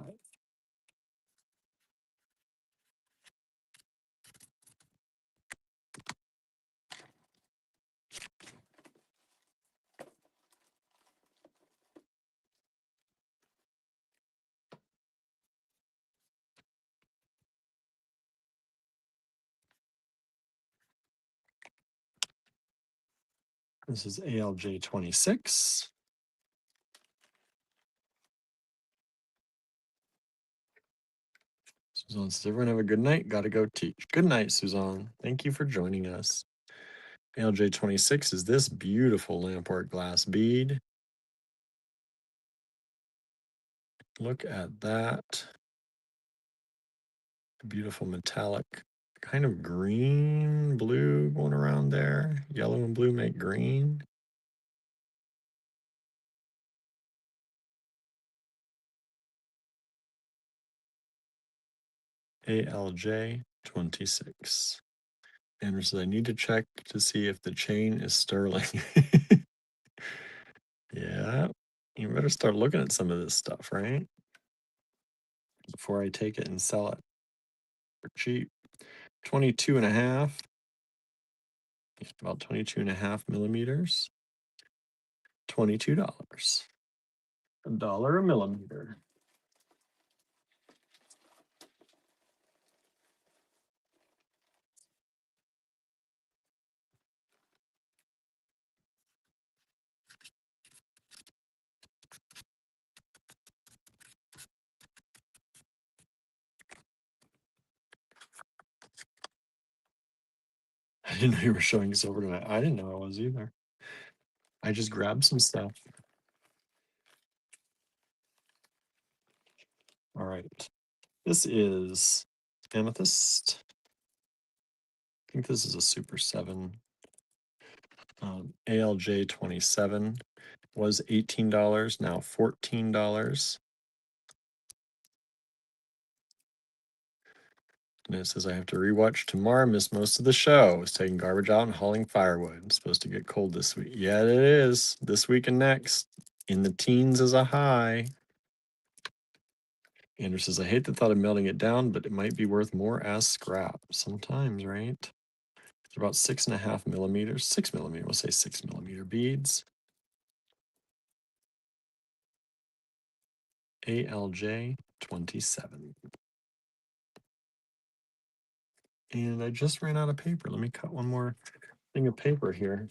This is ALJ 26. Suzanne says, everyone have a good night. Got to go teach. Good night, Suzanne. Thank you for joining us. ALJ 26 is this beautiful Lamport glass bead. Look at that. Beautiful metallic, kind of green, blue going around there. Yellow and blue make green. ALJ 26. Andrew says, I need to check to see if the chain is sterling. Yeah, you better start looking at some of this stuff, right? Before I take it and sell it for cheap. 22 and a half. About 22 and a half millimeters. $22. $1 a millimeter. I didn't know you were showing us over tonight. I didn't know I was either. I just grabbed some stuff. All right. This is amethyst. I think this is a Super 7. ALJ 27 was $18, now $14. And it says I have to rewatch tomorrow. Missed most of the show. I was taking garbage out and hauling firewood. It's supposed to get cold this week. Yeah, it is. This week and next. In the teens is a high. Andrew says, I hate the thought of melting it down, but it might be worth more as scrap. Sometimes, right? It's about 6.5 millimeters. 6 millimeter. We'll say 6 millimeter beads. ALJ 27. And I just ran out of paper. Let me cut one more thing of paper here.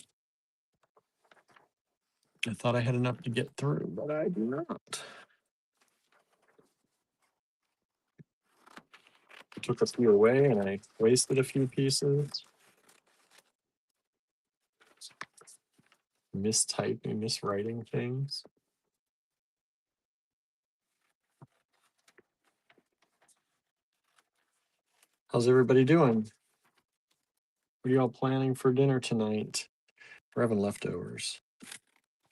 I thought I had enough to get through, but I do not. I took a few away and I wasted a few pieces. Mistyping, miswriting things. How's everybody doing? What are y'all planning for dinner tonight? We're having leftovers,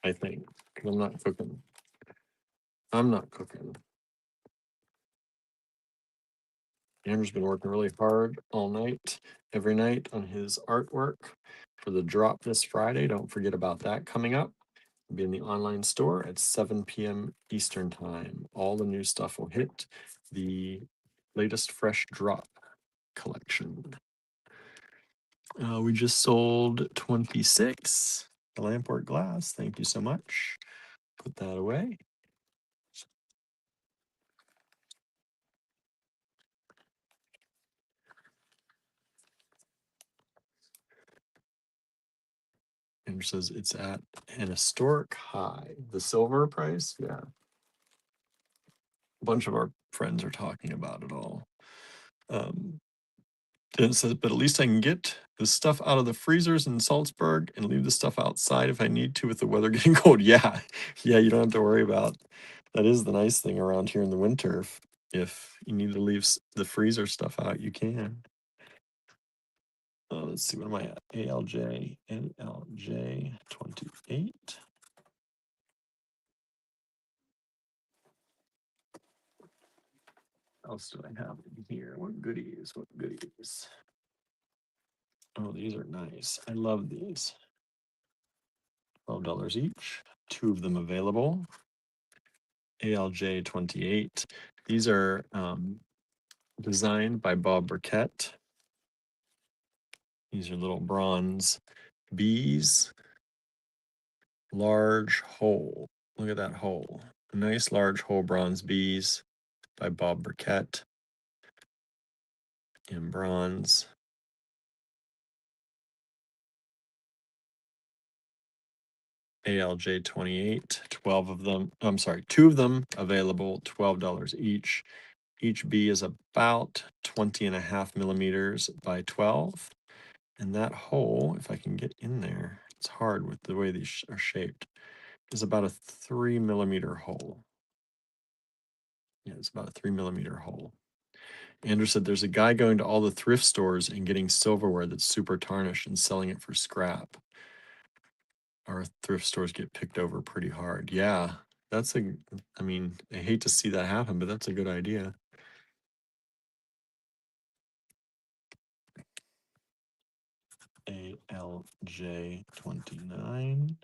I think, because I'm not cooking. I'm not cooking. Andrew's been working really hard all night, every night on his artwork for the drop this Friday. Don't forget about that coming up. It'll be in the online store at 7 p.m. Eastern time. All the new stuff will hit the latest fresh drop collection. We just sold 26, the Lamport glass. Thank you so much. Put that away. Andrew says it's at an historic high. The silver price, yeah. A bunch of our friends are talking about it all. And it says, but at least I can get the stuff out of the freezers in Salzburg and leave the stuff outside if I need to with the weather getting cold. Yeah, yeah, you don't have to worry about. That is the nice thing around here in the winter. If you need to leave the freezer stuff out, you can. Let's see, what am I at? ALJ 28. What else do I have in here? What goodies? What goodies? Oh, these are nice. I love these. $12 each. Two of them available. ALJ 28. These are designed by Bob Burkett. These are little bronze bees. Large hole. Look at that hole. Nice large hole bronze bees by Bob Burkett in bronze. ALJ 28, 12 of them. I'm sorry, 2 of them available, $12 each. Each bee is about 20.5 millimeters by 12. And that hole, if I can get in there, it's hard with the way these are shaped, is about a 3 millimeter hole. Yeah, it's about a 3 millimeter hole. Andrew said there's a guy going to all the thrift stores and getting silverware that's super tarnished and selling it for scrap. Our thrift stores get picked over pretty hard. Yeah, I mean, I hate to see that happen, but that's a good idea. ALJ 29.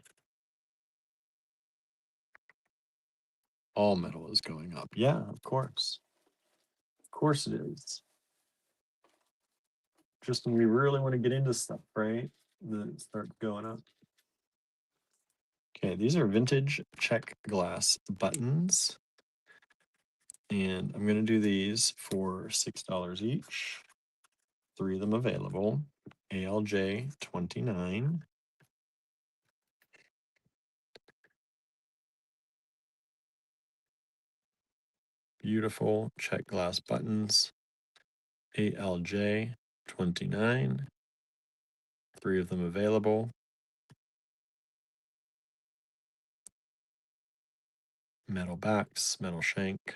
All metal is going up. Yeah, of course. Of course it is. Just when we really want to get into stuff, right? Then it starts going up. Okay, these are vintage check glass buttons. And I'm going to do these for $6 each. 3 of them available. ALJ 29. Beautiful check glass buttons. ALJ 29. 3 of them available. Metal backs, metal shank.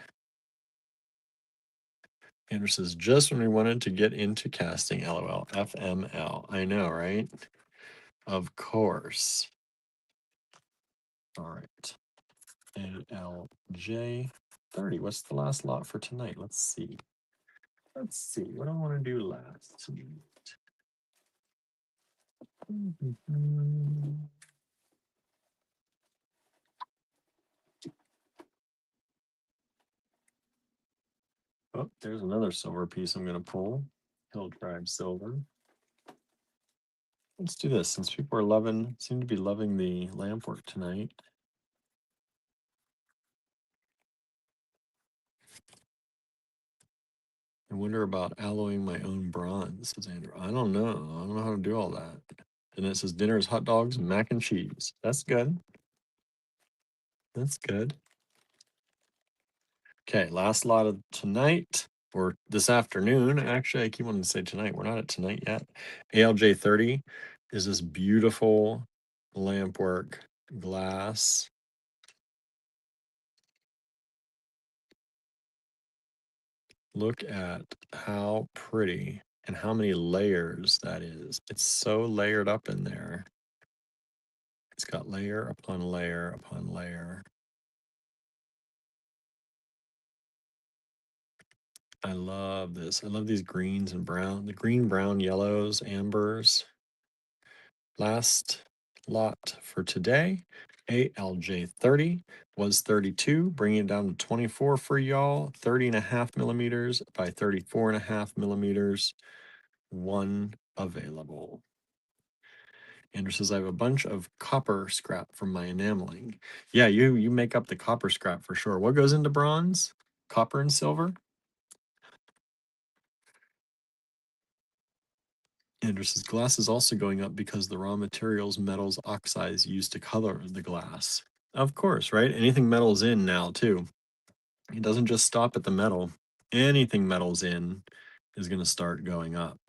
Andrew says, just when we wanted to get into casting, LOL. FML. I know, right? Of course. All right. ALJ 30. What's the last lot for tonight? Let's see. Let's see. What do I want to do last? Oh, there's another silver piece I'm going to pull. Hill Tribe silver. Let's do this since people are seem to be loving the lamp work tonight. I wonder about alloying my own bronze, says Andrew. I don't know. I don't know how to do all that. And it says dinner is hot dogs, mac and cheese. That's good. That's good. Okay, last lot of tonight or this afternoon. Actually, I keep wanting to say tonight. We're not at tonight yet. ALJ 30 is this beautiful lamp work glass. Look at how pretty and how many layers that is. It's so layered up in there. It's got layer upon layer upon layer. I love this. I love these greens and brown, the green, brown, yellows, ambers. Last lot for today, ALJ 30 was 32, bringing it down to 24 for y'all. 30.5 millimeters by 34.5 millimeters. One available. Andrew says, I have a bunch of copper scrap from my enameling. Yeah, you make up the copper scrap for sure. What goes into bronze? Copper and silver? Andrew says, glass is also going up because the raw materials, metals, oxides used to color the glass. Of course, right? Anything metal's in now, too. It doesn't just stop at the metal. Anything metal's in is going to start going up.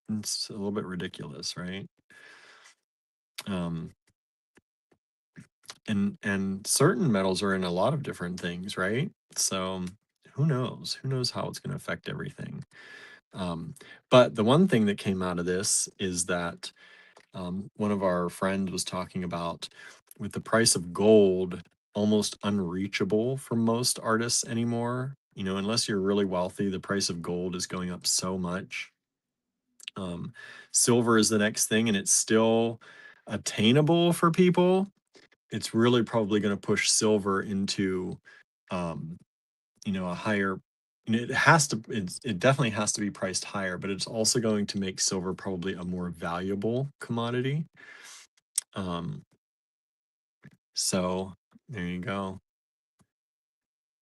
It's a little bit ridiculous, right? Um, and certain metals are in a lot of different things, right? So who knows? Who knows how it's going to affect everything? But the one thing that came out of this is that one of our friends was talking about with the price of gold almost unreachable for most artists anymore. Unless you're really wealthy, the price of gold is going up so much. Um, Silver is the next thing, and it's still attainable for people. It's really probably going to push silver into, um, a higher. It definitely has to be priced higher, but it's also going to make silver probably a more valuable commodity. Um, so there you go.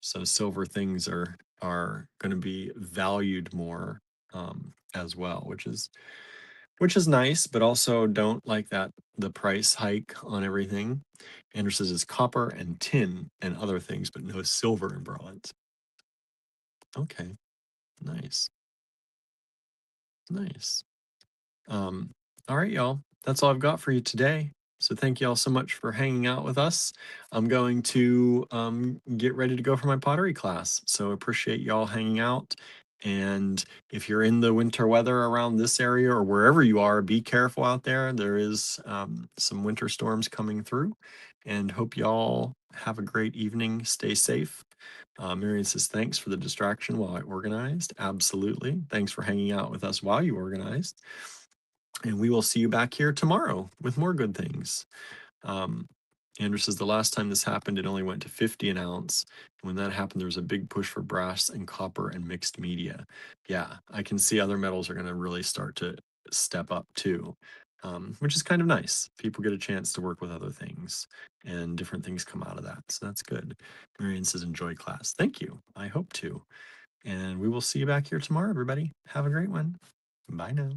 So silver things are going to be valued more as well, which is nice, but also don't like that the price hike on everything. Andrew says it's copper and tin and other things, but no silver and bronze. Okay, nice, nice. Um, all right, y'all. That's all I've got for you today. So thank you all so much for hanging out with us. I'm going to get ready to go for my pottery class. So appreciate y'all hanging out. And if you're in the winter weather around this area or wherever you are, be careful out there. There is some winter storms coming through. And hope y'all have a great evening. Stay safe. Marion says, thanks for the distraction while I organized. Absolutely. Thanks for hanging out with us while you organized. And we will see you back here tomorrow with more good things. Um, Andrew says the last time this happened, it only went to 50 an ounce. When that happened, there was a big push for brass and copper and mixed media. Yeah, I can see other metals are going to really start to step up too, which is kind of nice. People get a chance to work with other things and different things come out of that. So that's good. Marion says, enjoy class. Thank you. I hope to. And we will see you back here tomorrow, everybody. Have a great one. Bye now.